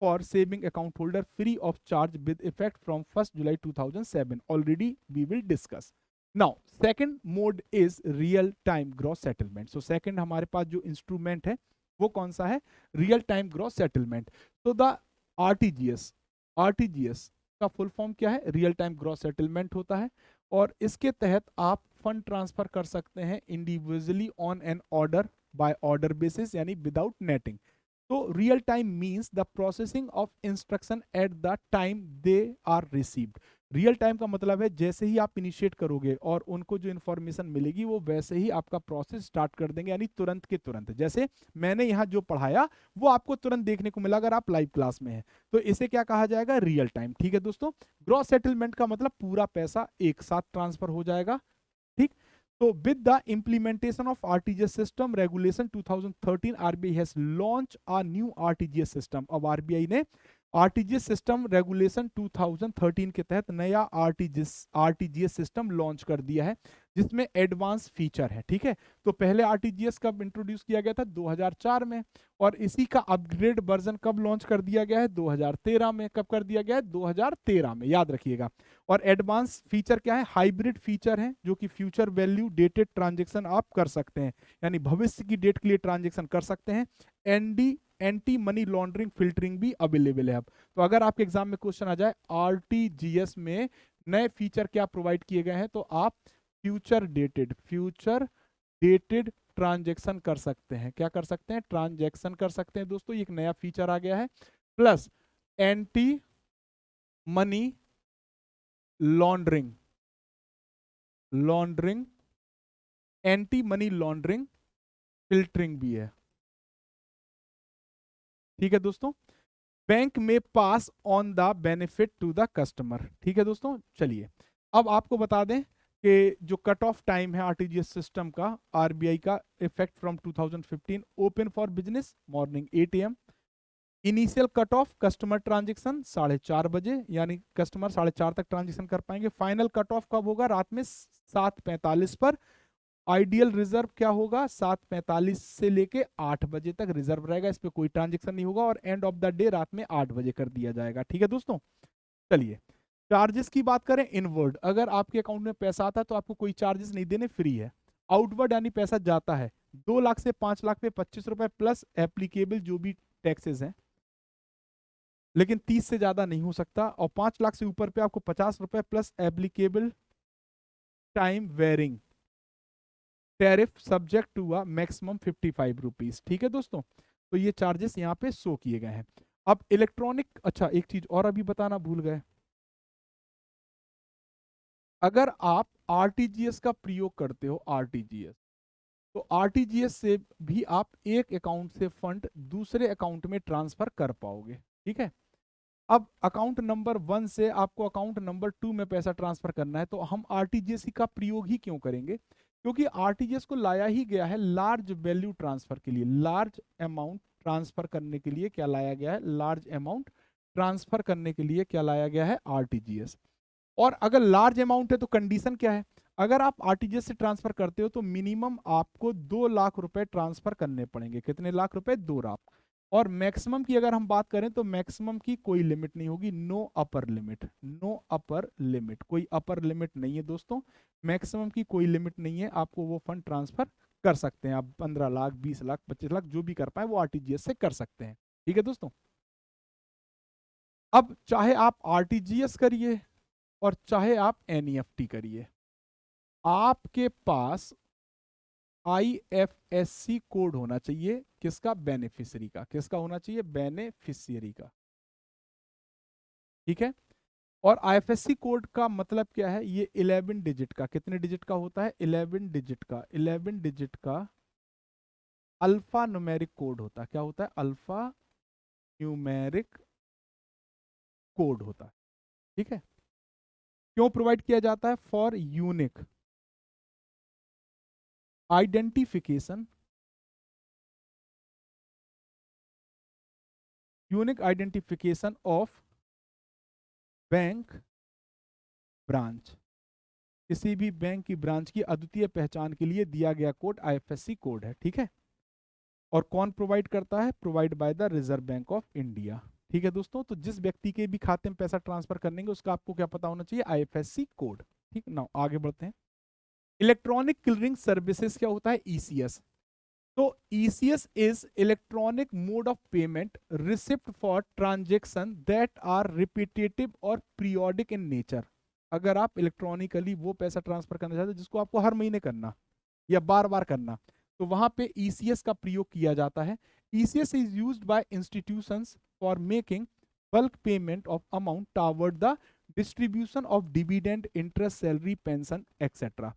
for saving account holder free of charge with effect from 1st July 2007. Already we will discuss. Now second mode is real time gross settlement. So second हमारे पास जो इंस्ट्रूमेंट है वो कौन सा है, रियल टाइम ग्रॉस सेटलमेंट। तो द आरटीजीएस का फुल फॉर्म क्या है, रियल टाइम ग्रॉस सेटलमेंट होता है, और इसके तहत आप फंड ट्रांसफर कर सकते हैं individually on an order by order basis, यानी विदाउट नेटिंग। तो real time means the processing of instruction at the time they are received. Real time का मतलब है जैसे ही आप इनिशिएट करोगे और उनको जो इन्फॉर्मेशन मिलेगी वो वैसे ही आपका प्रोसेस स्टार्ट कर देंगे, यानी तुरंत के तुरंत। जैसे मैंने यहाँ जो पढ़ाया वो आपको तुरंत देखने को मिला अगर आप लाइव क्लास में हैं, तो इसे क्या कहा जाएगा, रियल टाइम। ठीक है दोस्तों, ग्रॉस सेटलमेंट का मतलब पूरा पैसा एक साथ ट्रांसफर हो जाएगा। ठीक, तो with the implementation of RTGS system regulation 2013, RBI has launched a new RTGS system। अब RBI ने RTGS सिस्टम रेगुलेशन 2013 के तहत नया RTGS सिस्टम लॉन्च कर दिया है जिसमें एडवांस फीचर है। ठीक है, तो पहले RTGS कब इंट्रोड्यूस किया गया था, 2004 में, और इसी का अपग्रेड वर्जन कब लॉन्च कर दिया गया है, 2013 में। कब कर दिया गया है, 2013 में, याद रखिएगा। और एडवांस फीचर क्या है, हाइब्रिड फीचर है, जो कि फ्यूचर वैल्यू डेटेड ट्रांजेक्शन आप कर सकते हैं, यानी भविष्य की डेट के लिए ट्रांजेक्शन कर सकते हैं। एंटी मनी लॉन्ड्रिंग फिल्टरिंग भी अवेलेबल है अब। तो अगर आपके एग्जाम में क्वेश्चन आ जाए आरटीजीएस में नए फीचर क्या प्रोवाइड किए गए हैं, तो आप फ्यूचर डेटेड ट्रांजैक्शन कर सकते हैं। क्या कर सकते हैं, ट्रांजैक्शन कर सकते हैं दोस्तों, ये एक नया फीचर आ गया है। Plus anti money laundering anti money laundering filtering भी है। ठीक है दोस्तों, बैंक में pass on the benefit to the customer. ठीक है दोस्तों, चलिए अब आपको बता दें कि जो कट ऑफ टाइम है आरटीजीएस सिस्टम का, आरबीआई का, effect from 2015, open for business morning 8 AM। Initial cut off customer transaction 4:30 बजे, यानी कस्टमर 4:30 तक ट्रांजेक्शन कर पाएंगे। फाइनल कट ऑफ कब होगा, रात में 7:45 पर। आइडियल रिजर्व क्या होगा, 7:45 से लेके 8 बजे तक रिजर्व रहेगा, इस पे कोई ट्रांजेक्शन नहीं होगा, और एंड ऑफ द डे रात में 8 बजे कर दिया जाएगा। ठीक है दोस्तों, चलिए चार्जेस की बात करें। इनवर्ड, अगर आपके अकाउंट में पैसा आता है तो आपको कोई चार्जेस नहीं देने, फ्री है। आउटवर्ड यानी पैसा जाता है 2 लाख से 5 लाख पे 25 रुपए प्लस एप्लीकेबल जो भी टैक्सेस हैं, लेकिन 30 से ज्यादा नहीं हो सकता। और 5 लाख से ऊपर पे आपको 50 रुपए plus applicable time varying tariff subject to a maximum 55 rupees. ठीक है दोस्तों, तो ये चार्जेस यहाँ पे शो किए गए हैं। अब इलेक्ट्रॉनिक, अच्छा एक चीज और अभी बताना भूल गए, अगर आप आरटीजीएस का प्रयोग करते हो, आरटीजीएस, तो आरटीजीएस से भी आप एक अकाउंट से फंड दूसरे अकाउंट में ट्रांसफर कर पाओगे। ठीक है, अब अकाउंट नंबर 1 से आपको अकाउंट नंबर 2 में पैसा ट्रांसफर करना है, तो हम आरटीजीएस का प्रयोग ही क्यों करेंगे, क्योंकि आरटीजीएस को लाया ही गया है लार्ज वैल्यू ट्रांसफर के लिए, लार्ज अमाउंट ट्रांसफर करने के लिए क्या लाया गया है, लार्ज अमाउंट ट्रांसफर करने के लिए क्या लाया गया है, आरटीजीएस। और अगर लार्ज अमाउंट है तो कंडीशन क्या है, अगर आप आरटीजीएस से ट्रांसफर करते हो तो मिनिमम आपको 2 लाख रुपए ट्रांसफर करने पड़ेंगे। कितने लाख रुपए? 2 लाख। और मैक्सिमम की अगर हम बात करें तो मैक्सिमम की कोई लिमिट नहीं होगी, no upper limit, no upper limit, कोई अपर लिमिट नहीं है दोस्तों, मैक्सिमम की कोई लिमिट नहीं है, आपको वो फंड ट्रांसफर कर सकते हैं आप, 15 लाख, 20 लाख, 25 लाख, जो भी कर पाए वो आरटीजीएस से कर सकते हैं। ठीक है दोस्तों। अब चाहे आप आरटीजीएस करिए और चाहे आप एनईएफटी करिए, आपके पास आईएफएससी कोड होना चाहिए। किसका? बेनिफिशियरी का। किसका होना चाहिए? बेनिफिशियरी का। ठीक है। और आईएफएससी कोड का मतलब क्या है? ये 11 डिजिट का, कितने डिजिट का होता है? 11 डिजिट का, 11 डिजिट का अल्फा न्यूमेरिक कोड होता है। क्या होता है? अल्फा न्यूमेरिक कोड होता है। ठीक है। क्यों प्रोवाइड किया जाता है? For unique identification, unique identification of bank branch. किसी भी बैंक की ब्रांच की अद्वितीय पहचान के लिए दिया गया कोड आईएफएससी कोड है। ठीक है। और कौन प्रोवाइड करता है? Provide by the reserve bank of India. ठीक है दोस्तों। तो जिस व्यक्ति के भी खाते में पैसा ट्रांसफर करने उसका आपको क्या पता होना चाहिए? IFSC code. ठीक ना। आगे बढ़ते हैं। इलेक्ट्रॉनिक क्लियरिंग सर्विसेज क्या होता है? ईसीएस। तो ECS is electronic mode of payment receipt for transaction that are repetitive और पीरियोडिक इन नेचर। अगर आप इलेक्ट्रॉनिकली वो पैसा ट्रांसफर करना चाहते हो जिसको आपको हर महीने करना या बार बार करना, तो वहां पे ईसीएस का प्रयोग किया जाता है। ECS is used by institutions for making bulk payment of amount toward the distribution of dividend, interest, salary, pension etcetera.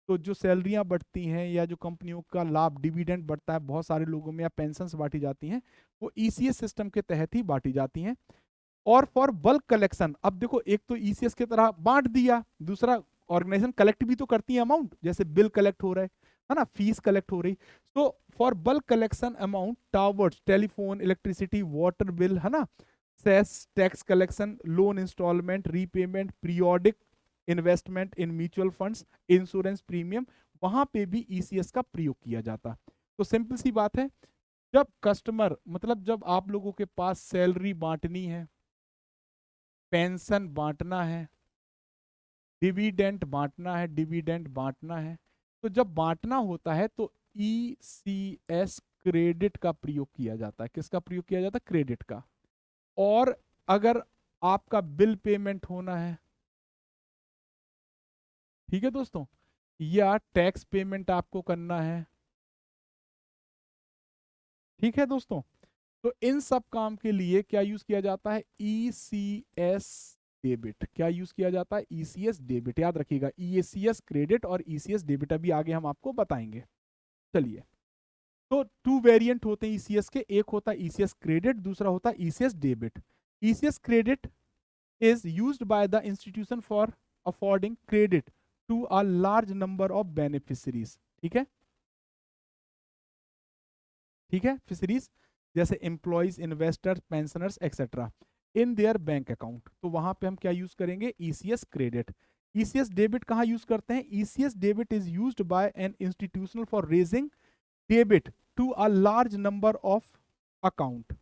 तो जो सैलरियां बढ़ती हैं या जो कंपनियों का लाभ डिविडेंड बढ़ता है बहुत सारे लोगों में, या पेंशन बांटी जाती हैं, वो ईसीएस सिस्टम के तहत ही बांटी जाती हैं। और फॉर बल्क कलेक्शन, अब देखो एक तो ईसीएस की तरह बांट दिया, दूसरा ऑर्गेनाइजेशन कलेक्ट भी तो करती है अमाउंट, जैसे बिल कलेक्ट हो रहा है ना, फीस कलेक्ट हो रही। तो for bulk collection amount towards telephone, electricity, water bill, है ना, cess, tax collection, loan instalment, repayment, periodic investment in mutual funds, insurance premium, वहां पे भी ईसीएस का प्रयोग किया जाता। तो सिंपल सी बात है, जब कस्टमर, मतलब जब आप लोगों के पास सैलरी बांटनी है, पेंशन बांटना है, डिविडेंड बांटना है, डिविडेंड बांटना है, तो जब बांटना होता है तो ईसीएस क्रेडिट का प्रयोग किया जाता है। किसका प्रयोग किया जाता है? क्रेडिट का। और अगर आपका बिल पेमेंट होना है, ठीक है दोस्तों, या टैक्स पेमेंट आपको करना है, ठीक है दोस्तों, तो इन सब काम के लिए क्या यूज किया जाता है? ECS debit. क्या यूज किया जाता है? ECS debit. याद रखिएगा, ईसीएस क्रेडिट और ईसीएस डेबिट अभी आगे हम आपको बताएंगे। चलिए, तो 2 वेरिएंट होते हैं ईसीएस के, एक होता है ईसीएस क्रेडिट, दूसरा होता है ECS debit. ECS credit is used by the institution for affording credit to a large number of beneficiaries. ठीक है। ठीक है, फिशरीज जैसे employees, investors, pensioners etcetera in their bank account. तो वहां पे हम क्या यूज करेंगे? ECS credit. ईसीएस डेबिट कहां यूज करते हैं? ECS debit is used by an institutional for raising debit to a large number of account.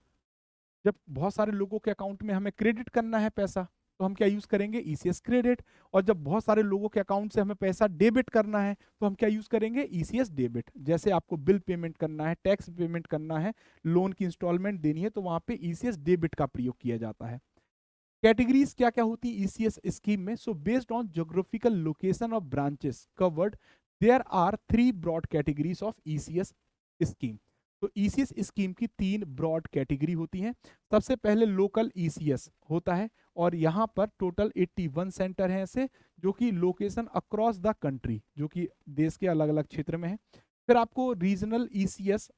जब बहुत सारे लोगों के अकाउंट में हमें क्रेडिट करना है पैसा, तो हम क्या यूज करेंगे? ECS credit. और जब बहुत सारे लोगों के अकाउंट से हमें पैसा डेबिट करना है, तो हम क्या यूज करेंगे? ECS debit. जैसे आपको बिल पेमेंट करना है, टैक्स पेमेंट करना है, लोन की इंस्टॉलमेंट देनी है, तो वहां पे ईसीएस डेबिट का प्रयोग किया जाता है। कैटेगरीज क्या क्या होती है ईसीएस स्कीम में? So based on geographical location of branches covered, there are 3 broad categories of ECS scheme. तो ईसीएस स्कीम की 3 ब्रॉड कैटेगरी होती हैं। सबसे पहले लोकल ईसीएस होता है, और यहाँ पर टोटल 81 सेंटर हैं ऐसे, जो कि लोकेशन अक्रॉस द कंट्री, जो कि देश के अलग अलग क्षेत्र में है। फिर आपको रीजनल ईसीएस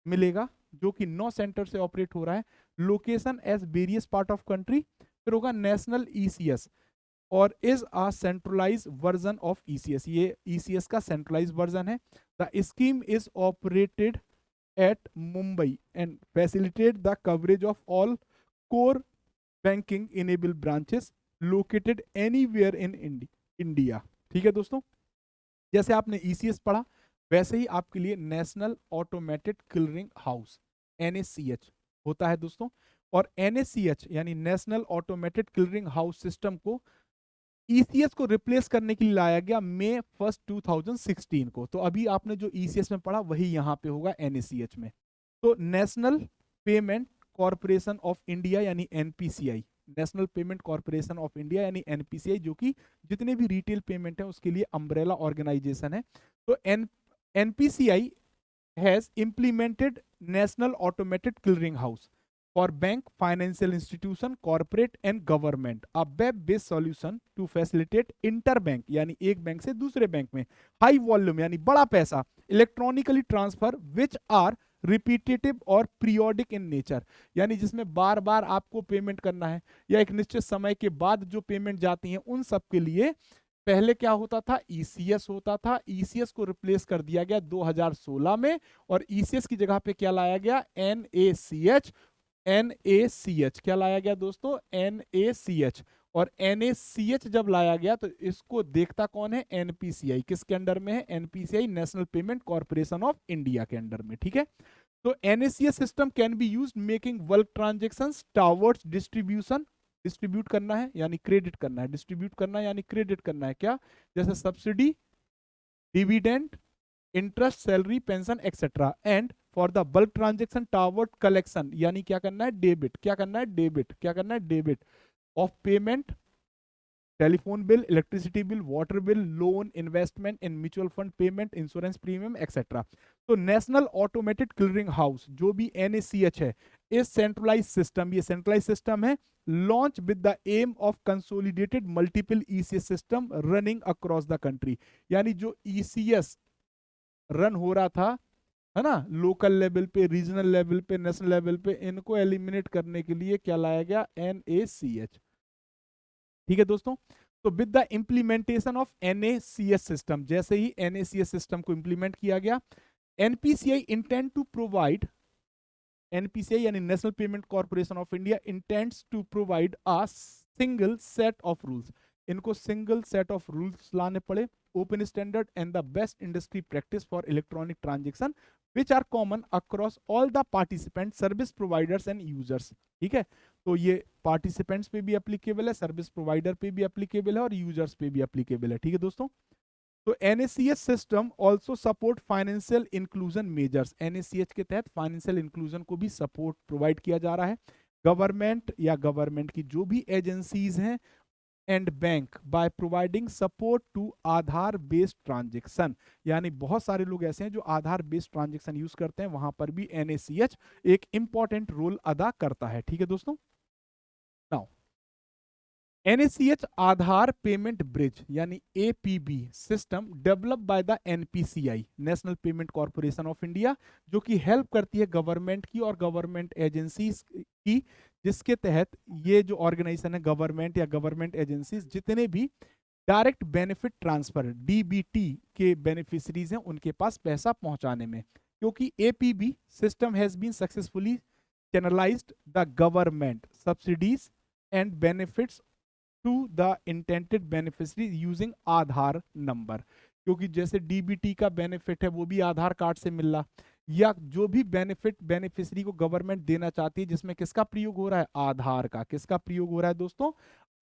मिलेगा, जो कि 9 सेंटर से ऑपरेट हो रहा है, location as various part of country. फिर होगा नेशनल ईसीएस, और is a centralise version of ECS. ये ईसीएस का सेंट्रलाइज वर्जन है। The scheme is operated at Mumbai and facilitate the coverage of all core banking enable branches located anywhere in India. ठीक है दोस्तों, जैसे आपने ईसीएस पढ़ा वैसे ही आपके लिए national automated clearing house NACH होता है दोस्तों। और एनएसीएच यानी national automated clearing house system को ईसीएस को रिप्लेस करने के लिए लाया गया मई 1 2016 को। तो अभी आपने जो ईसीएस में पढ़ा वही यहाँ पे होगा एनएसीएच में। तो national payment corporation of India यानी NPCI, national payment corporation of India यानी एनपीसीआई, जो कि जितने भी रिटेल पेमेंट है उसके लिए अम्ब्रेला ऑर्गेनाइजेशन है। तो NPCI has implemented national automated clearing house for bank, financial institution, corporate and government, a web-based solution to facilitate interbank यानी एक बैंक से दूसरे बैंक में हाई वॉल्यूम यानी बड़ा पैसा electronically transfer which are repetitive और पीरियोडिक इन नेचर, यानी जिसमें बार बार आपको पेमेंट करना है या एक निश्चित समय के बाद जो पेमेंट जाती है उन सब के लिए पहले क्या होता था, ईसीएस होता था। ईसीएस को रिप्लेस कर दिया गया 2016 में और ईसीएस की जगह पे क्या लाया गया, एनएसीएच। एनएसीएच क्या लाया गया दोस्तों, एनएसीएच। और एनएसीएच जब लाया गया तो इसको देखता कौन है, एनपीसीआई। किसके अंडर में है, NPCI national payment corporation of India के अंडर में। ठीक है, तो NACH system can be used making bulk transactions towards distribution, distribute करना है यानी क्रेडिट करना है, डिस्ट्रीब्यूट करना है यानी क्रेडिट करना है, क्या, जैसे subsidy, dividend, interest, salary, pension etcetera. And for the bulk transaction toward collection यानी क्या करना है, डेबिट, क्या करना है, डेबिट, क्या करना है, debit of payment, telephone bill, electricity bill, water bill, loan, investment in mutual fund payment, insurance premium etcetera. तो नेशनल ऑटोमेटेड क्लियरिंग हाउस जो भी एनएसीएच है इस सेंट्रलाइज सिस्टम, ये सेंट्रलाइज सिस्टम है, launch with the aim of consolidated multiple ECS system running across the country. यानी जो ईसीएस रन हो रहा था है ना, लोकल लेवल पे, रीजनल लेवल पे, नेशनल लेवल पे, इनको एलिमिनेट करने के लिए क्या लाया गया, एनएसीएच। ठीक है दोस्तों, तो with the implementation of NACS system, जैसे ही एनएसीएस सिस्टम को इंप्लीमेंट किया गया, NPCI intend to provide, NPCI यानी national payment corporation of India intends to provide a single set of rules, इनको सिंगल सेट ऑफ रूल्स लाने पड़े, open standard and the best industry practice for electronic transaction which are common across all the participant, service providers and users. ठीक है, तो ये पार्टिसिपेंट्स पे भी एप्लीकेबल है, सर्विस प्रोवाइडर पे भी एप्लीकेबल है और यूजर्स पे भी एप्लीकेबल है। ठीक है दोस्तों, तो NACH system also support financial inclusion measures, NACH के तहत फाइनेंशियल इंक्लूजन को भी सपोर्ट प्रोवाइड किया जा रहा है। गवर्नमेंट या गवर्नमेंट की जो भी एजेंसीज हैं and bank by providing support to Aadhaar based transaction, यानी बहुत सारे लोग ऐसे हैं जो आधार बेस्ड ट्रांजेक्शन यूज करते हैं, वहां पर भी एनएसीएच एक इंपॉर्टेंट रोल अदा करता है। ठीक है दोस्तों, नाउ एनएसीएच आधार पेमेंट ब्रिज यानी APB system develop by the NPCI national payment corporation of India, जो कि हेल्प करती है गवर्नमेंट की और गवर्नमेंट एजेंसीज की, जिसके तहत ये जो ऑर्गेनाइजेशन है गवर्नमेंट या गवर्नमेंट एजेंसीज जितने भी डायरेक्ट बेनिफिट ट्रांसफर डीबीटी के बेनिफिशरीज हैं उनके पास पैसा पहुंचाने में, क्योंकि APB system has been successfully channelised the government subsidies and benefits to the intended beneficiary using Aadhaar number, क्योंकि जैसे डीबीटी का बेनिफिट है वो भी आधार कार्ड से मिल रहा, या जो भी बेनिफिट बेनिफिशरी को गवर्नमेंट देना चाहती है जिसमें किसका प्रयोग हो रहा है, आधार का, किसका प्रयोग हो रहा है दोस्तों,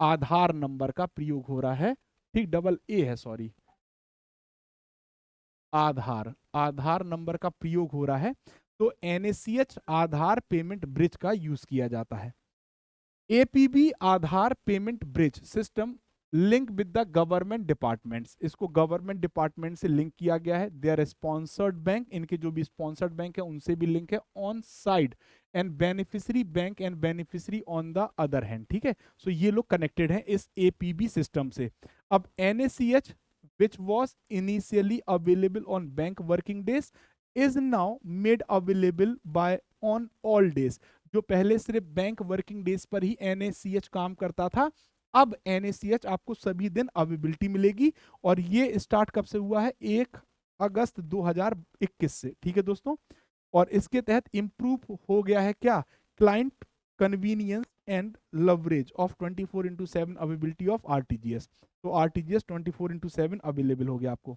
आधार नंबर का प्रयोग हो रहा है। ठीक, डबल ए है, सॉरी, आधार, आधार नंबर का प्रयोग हो रहा है। तो एनएसीएच आधार पेमेंट ब्रिज का यूज किया जाता है। APB Aadhaar payment bridge system link with the government departments, इसको गवर्नमेंट डिपार्टमेंट से लिंक किया गया है। दे आर स्पॉन्सर्ड बैंक, इनके जो भी स्पॉन्सर्ड बैंक है उनसे भी लिंक है on side, and beneficiary bank and beneficiary on the other hand. ठीक है, सो ये लोग कनेक्टेड हैं इस एपीबी सिस्टम से। अब NACH which was initially available on bank working days is now made available by on all days, जो पहले सिर्फ बैंक वर्किंग डेज पर ही एनएसीएच काम करता था, अब एनएसीएच आपको सभी दिन अवेलेबिलिटी मिलेगी। और ये स्टार्ट कब से हुआ है, 1 अगस्त 2021 से। ठीक है दोस्तों, और इसके तहत इंप्रूव हो गया है क्या, client convenience and leverage of 24/7 availability of RTGS. तो आरटीजीएस 24/7 अवेलेबल हो गया आपको।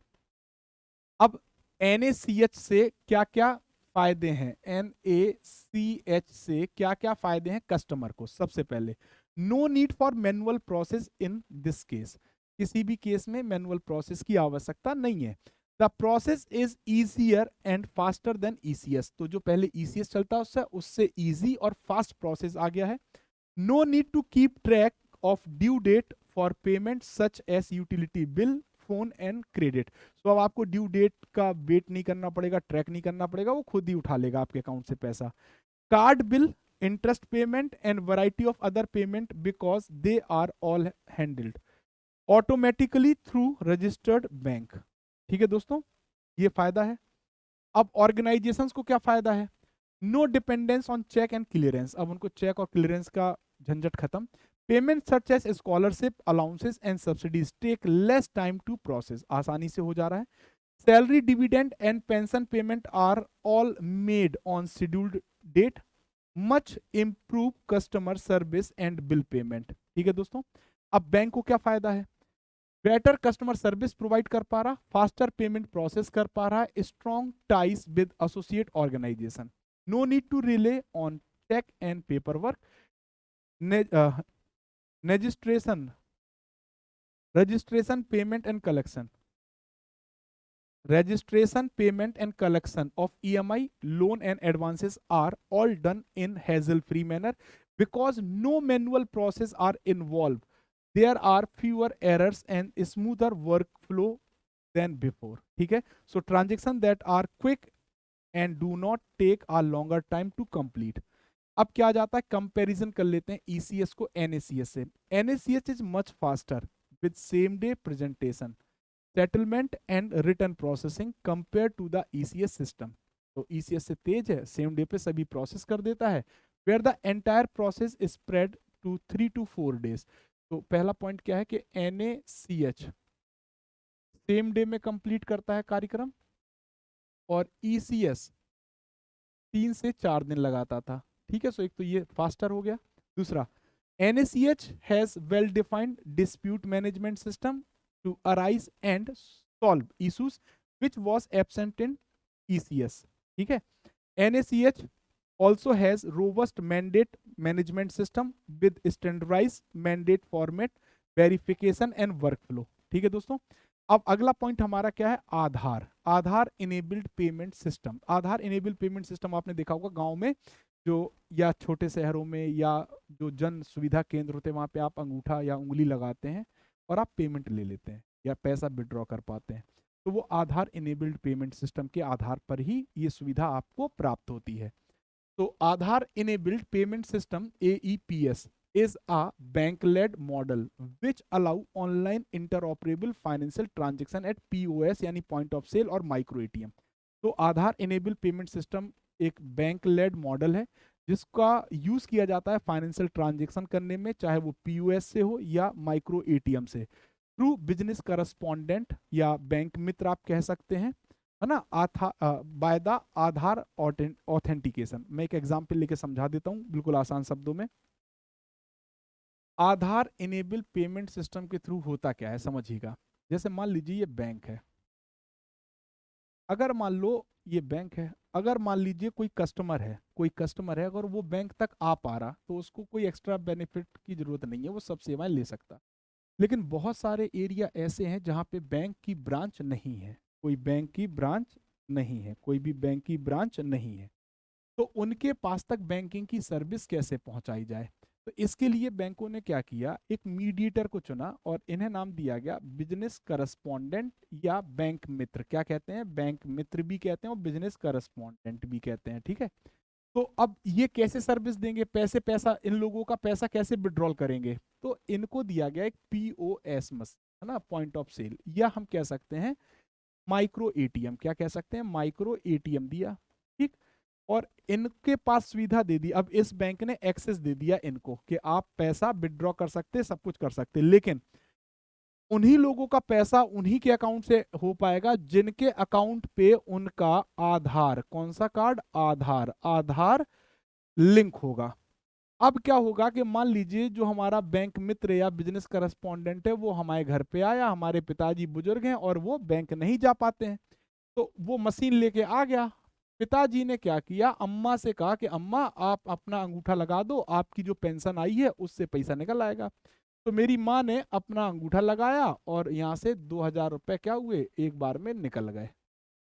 अब NaCH से क्या क्या फायदे हैं, NaCH से क्या क्या फायदे हैं कस्टमर को? सबसे पहले, no need for manual process in this case, किसी भी केस में मैनुअल प्रोसेस की आवश्यकता नहीं है। The process is easier and faster than ECS, तो जो पहले ECS चलता है उससे इजी और फास्ट प्रोसेस आ गया है। No need to keep track of due date for payment such as utility bill, phone and credit. तो अब आपको ड्यू डेट का वेट नहीं करना पड़ेगा, ट्रैक नहीं करना पड़ेगा, वो खुद ही उठा लेगा आपके अकाउंट से पैसा। Card bill, interest payment and variety of other payment because they are all handled automatically through registered bank. ठीक है दोस्तों, ये फायदा है। अब ऑर्गेनाइजेशंस को क्या फायदा है? No dependence on cheque and clearance, अब उनको चेक और क्लियरेंस का झंझट खत्म। Payment such as scholarship, allowances and subsidies take less time to process, आसानी से हो जा रहा है। Salary, dividend and pension payment are all made on scheduled date, much improve customer service and bill payment. ठीक है दोस्तों, अब बैंक को क्या फायदा है? बेटर कस्टमर सर्विस प्रोवाइड कर पा रहा, फास्टर पेमेंट प्रोसेस कर पा रहा है, strong ties with associate organisation, no need to rely on cheque and paper work, registration payment and collection of EMI, loan and advances are all done in hassle free manner because no manual process are involved. There are fewer errors and smoother workflow than before. ठीक है, so transaction that are quick and do not take a longer time to complete. अब क्या जाता है, कंपैरिजन कर लेते हैं ECS को NaCS से। NaCS is much faster with same day presentation, settlement and return processing compare to the ECS सिस्टम। तो ECS से तेज है, सेम डे पे सभी प्रोसेस कर देता है, where the entire process spread to 3 to 4 days। तो पहला पॉइंट क्या है कि NaCH सेम डे में कंप्लीट करता है कार्यक्रम और ECS 3 से 4 दिन लगाता था। ठीक है, सो एक तो ये फास्टर हो गया। दूसरा, NaCH has well defined dispute management system to arise and solve issues which was absent in ECS। ठीक है, NaCH also has robust mandate management system with standardized mandate format, verification and workflow। ठीक है दोस्तों, अब अगला पॉइंट हमारा क्या है? आधार इनेबल्ड पेमेंट सिस्टम। आधार इनेबल्ड पेमेंट सिस्टम आपने देखा होगा गांव में जो, या छोटे शहरों में, या जो जन सुविधा केंद्र होते हैं वहां पे आप अंगूठा या उंगली लगाते हैं और आप पेमेंट ले लेते हैं या पैसा विड्रॉ कर पाते हैं। तो वो आधार इनेबल्ड पेमेंट सिस्टम के आधार पर ही ये सुविधा आपको प्राप्त होती है। तो Aadhaar enabled payment system AEPS is a bank-led model which allow online interoperable financial transaction at POS यानी पॉइंट ऑफ सेल और माइक्रो ATM। तो आधार इनेबल पेमेंट सिस्टम एक बैंक लेड मॉडल है जिसका यूज किया जाता है फाइनेंशियल ट्रांजैक्शन करने में, चाहे वो POS से हो या माइक्रो ATM से, थ्रू बिजनेस करस्पॉन्डेंट या बैंक मित्र आप कह सकते हैं, है ना, बाय द आधार ऑथेंटिकेशन। मैं एक एग्जांपल लेके समझा देता हूं बिल्कुल आसान शब्दों में। आधार इनेबल पेमेंट सिस्टम के थ्रू होता क्या है समझिएगा। जैसे मान लीजिए ये बैंक है, अगर मान लो ये बैंक है, अगर मान लीजिए कोई कस्टमर है, अगर वो बैंक तक आ पा रहा तो उसको कोई एक्स्ट्रा बेनिफिट की जरूरत नहीं है, वो सब सेवाएं ले सकता। लेकिन बहुत सारे एरिया ऐसे हैं जहां पे बैंक की ब्रांच नहीं है, कोई बैंक की ब्रांच नहीं है, कोई भी बैंक की ब्रांच नहीं है, तो उनके पास तक बैंकिंग की सर्विस कैसे पहुंचाई जाए? तो इसके लिए बैंकों ने क्या किया, एक मीडिएटर को चुना और इन्हें नाम दिया गया बिजनेस करस्पॉन्डेंट या बैंक मित्र। क्या कहते हैं? बैंक मित्र भी कहते हैं और बिजनेस करस्पॉन्डेंट भी कहते हैं। ठीक है, तो अब ये कैसे सर्विस देंगे, पैसा इन लोगों का पैसा कैसे विड्रॉल करेंगे? तो इनको दिया गया एक POS मशीन, है ना, पॉइंट ऑफ सेल, या हम कह सकते हैं माइक्रो ATM। क्या कह सकते हैं? माइक्रो ATM दिया। ठीक, और इनके पास सुविधा दे दी। अब इस बैंक ने एक्सेस दे दिया इनको कि आप पैसा विड्रॉ कर सकते, सब कुछ कर सकते, लेकिन उन्हीं लोगों का पैसा उन्हीं के अकाउंट से हो पाएगा जिनके अकाउंट पे उनका आधार, कौन सा कार्ड? आधार लिंक होगा। अब क्या होगा कि मान लीजिए जो हमारा बैंक मित्र या बिजनेस करस्पॉन्डेंट है वो हमारे घर पे आया, हमारे पिताजी बुजुर्ग हैं और वो बैंक नहीं जा पाते हैं, तो वो मशीन लेके आ गया। पिताजी ने क्या किया, अम्मा से कहा कि अम्मा आप अपना अंगूठा लगा दो, आपकी जो पेंशन आई है उससे पैसा निकल आएगा। तो मेरी माँ ने अपना अंगूठा लगाया और यहाँ से 2,000 रुपये क्या हुए, एक बार में निकल गए।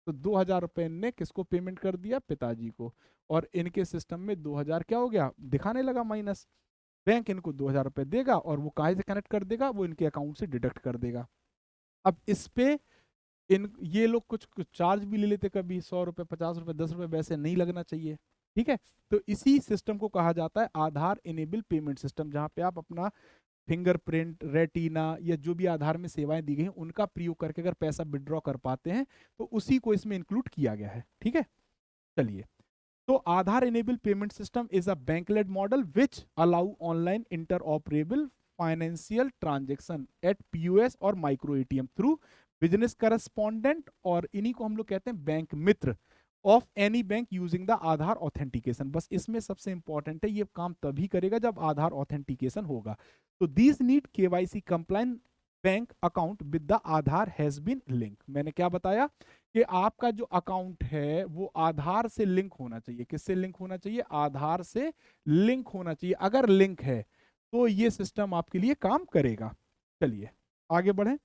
तो 2,000 रुपये ने किसको पेमेंट कर दिया, पिताजी को। और इनके सिस्टम में 2,000 क्या हो गया, दिखाने लगा माइनस। बैंक इनको 2,000 रुपये देगा और वो कहाँ से कनेक्ट कर देगा, वो इनके अकाउंट से डिडक्ट कर देगा। अब इस पे इन ये लोग कुछ कुछ चार्ज भी ले लेते, कभी 100 रुपये, 50 रुपये, 10 रुपये, वैसे नहीं लगना चाहिए। ठीक है, तो इसी सिस्टम को कहा जाता है आधार इनेबल पेमेंट सिस्टम, जहां पे आप अपना फिंगरप्रिंट, रेटिना या जो भी आधार में सेवाएं दी गई हैं उनका प्रयोग करके अगर पैसा विड्रॉ कर पाते हैं तो उसी को इसमें इंक्लूड किया गया है। ठीक है, चलिए। तो Aadhaar enable payment system is a bank led model which allow online interoperable financial transaction at POS और micro ATM through business correspondent, और इन्हीं को हम लोग कहते हैं bank Mitra of any bank using the Aadhaar authentication. बस इसमें सबसे इंपॉर्टेंट है, ये काम तभी करेगा जब आधार ऑथेंटिकेशन होगा। तो these need KYC compliant bank account with the Aadhaar has been link. मैंने क्या बताया कि आपका जो अकाउंट है वो आधार से लिंक होना चाहिए। किससे लिंक होना चाहिए, आधार से लिंक होना चाहिए। अगर लिंक है तो ये सिस्टम आपके लिए काम करेगा। चलिए आगे बढ़ें।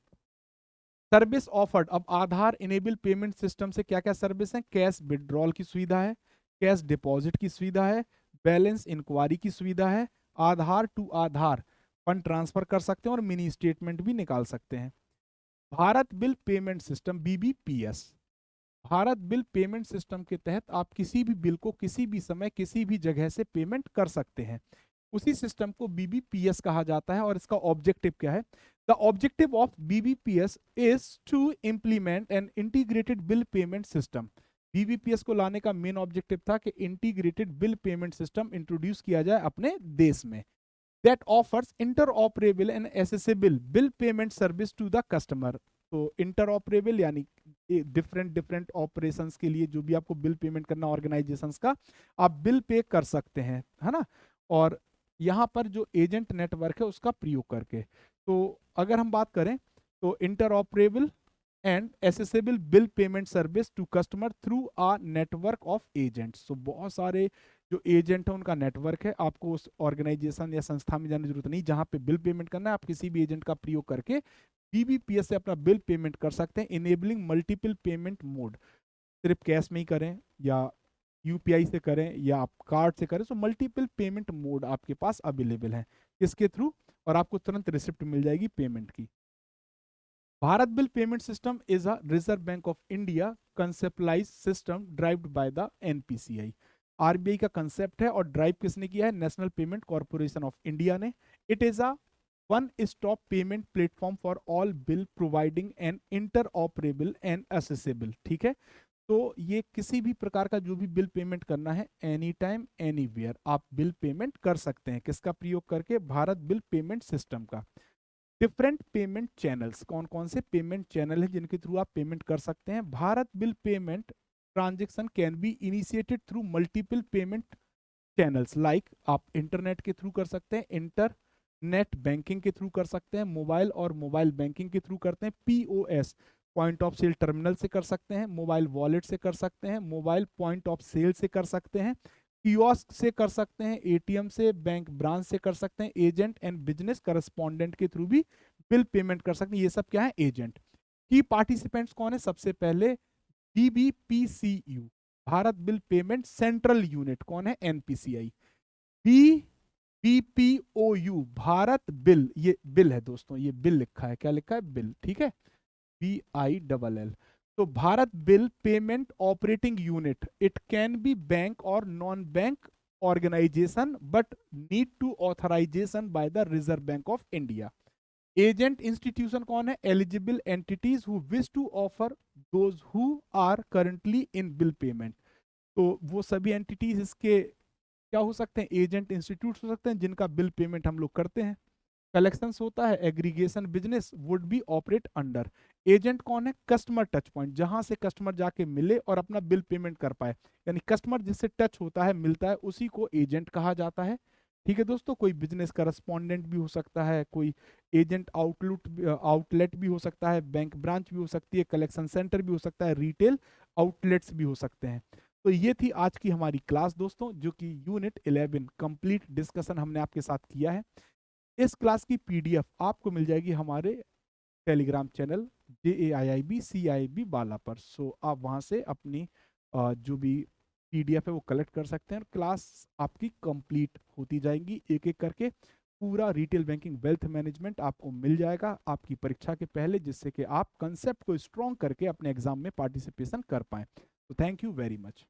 सर्विस ऑफर्ड, अब आधार इनेबल पेमेंट सिस्टम से क्या क्या सर्विस है, कैश विड्रॉल की सुविधा है, कैश डिपॉजिट की सुविधा है, बैलेंस इंक्वायरी की सुविधा है, आधार टू आधार फंड ट्रांसफर कर सकते हैं और मिनी स्टेटमेंट भी निकाल सकते हैं। Bharat bill payment system BBPS, Bharat bill payment system के तहत आप किसी भी बिल को किसी भी समय किसी भी जगह से पेमेंट कर सकते हैं। उसी सिस्टम को बीबीपीएस कहा जाता है और इसका ऑब्जेक्टिव क्या है, the objective of BBPS is to implement an integrated bill payment system. BBPS को लाने का मेन ऑब्जेक्टिव था कि integrated bill payment system introduce किया जाए अपने देश में, that offers interoperable and accessible bill payment service to the customer. तो इंटरऑपरेबल यानी डिफरेंट डिफरेंट ऑपरेशंस के लिए जो भी आपको बिल पेमेंट करना ऑर्गेनाइजेशंस का, आप बिल पे कर सकते हैं, है ना। और यहाँ पर जो एजेंट नेटवर्क है उसका प्रयोग करके, तो अगर हम बात करें तो interoperable and accessible bill payment service to customer through a network of agents. तो बहुत सारे जो एजेंट है उनका नेटवर्क है, आपको उस ऑर्गेनाइजेशन या संस्था में जाने की जरूरत नहीं, जहां पे बिल पेमेंट करना है आप किसी भी एजेंट का प्रयोग करके बीबीपीएस से अपना बिल पेमेंट कर सकते हैं। इनेबलिंग मल्टीपल पेमेंट मोड, सिर्फ कैश में ही करें या यूपीआई से करें या आप कार्ड से करें, तो मल्टीपल पेमेंट मोड आपके पास अवेलेबल है। किसके थ्रू, और आपको तुरंत रिसिप्ट मिल जाएगी पेमेंट की। Bharat bill payment system is a reserve bank of India conceptualize system driven by the NPCI. RBI का कंसेप्ट है और ड्राइव किसने किया है, national payment corporation of India ने। It is a one stop payment platform for all bill providing an interoperable and accessible. ठीक है, तो ये किसी भी प्रकार का जो भी बिल पेमेंट करना है एनी टाइम एनीवेयर आप बिल पेमेंट कर सकते हैं। किसका प्रयोग करके, भारत बिल पेमेंट सिस्टम का। डिफरेंट पेमेंट चैनल्स, कौन कौन से पेमेंट चैनल हैं जिनके थ्रू आप पेमेंट कर सकते हैं। Bharat bill payment transaction can be initiated through multiple payment channels, like आप इंटरनेट के थ्रू कर सकते हैं, इंटरनेट बैंकिंग के थ्रू कर सकते हैं, मोबाइल और मोबाइल बैंकिंग के थ्रू करते हैं, POS point of sale terminal से कर सकते हैं, मोबाइल वॉलेट से कर सकते हैं, मोबाइल पॉइंट ऑफ सेल से कर सकते हैं, कियोस्क से कर सकते हैं, एटीएम से, बैंक ब्रांच से कर सकते हैं, एजेंट एंड बिजनेस करस्पॉन्डेंट के थ्रू भी बिल पेमेंट कर सकते हैं। ये सब क्या है, एजेंट। की पार्टिसिपेंट्स कौन है, सबसे पहले BBPCU, Bharat bill payment central unit, कौन है, एनपीसीआई। बीपीओयू, भारत बिल, ये बिल है दोस्तों, ये बिल लिखा है, क्या लिखा है, बिल, ठीक है, BILL। तो Bharat bill payment operating unit, it can be bank और non bank organisation but need to authorisation by the reserve bank of India. Agent institution कौन है, eligible entities who wish to offer those who are currently in bill payment. तो वो सभी एंटिटीज इसके क्या हो सकते हैं, एजेंट इंस्टीट्यूट हो सकते हैं जिनका बिल पेमेंट हम लोग करते हैं। कलेक्शंस होता है, aggregation business would be operate under. Agent कौन है, कस्टमर टच पॉइंट, जहां से कस्टमर जाके मिले और अपना बिल पेमेंट कर पाए, यानी कस्टमर जिससे टच होता है, मिलता है, उसी को एजेंट कहा जाता है। ठीक है दोस्तों, कोई बिजनेस करस्पॉन्डेंट भी हो सकता है, कोई एजेंट आउटलेट भी हो सकता है, बैंक ब्रांच भी हो सकती है, कलेक्शन सेंटर भी हो सकता है, रिटेल आउटलेट्स भी हो सकते हैं। तो ये थी आज की हमारी क्लास दोस्तों, जो कि यूनिट 11 कंप्लीट डिस्कशन हमने आपके साथ किया है। इस क्लास की पीडीएफ आपको मिल जाएगी हमारे टेलीग्राम चैनल JAIIB बाला पर। सो आप वहाँ से अपनी जो भी पीडीएफ है वो कलेक्ट कर सकते हैं, और क्लास आपकी कंप्लीट होती जाएंगी एक एक करके। पूरा रिटेल बैंकिंग वेल्थ मैनेजमेंट आपको मिल जाएगा आपकी परीक्षा के पहले, जिससे कि आप कंसेप्ट को स्ट्रॉन्ग करके अपने एग्जाम में पार्टिसिपेशन कर पाएं। तो थैंक यू वेरी मच।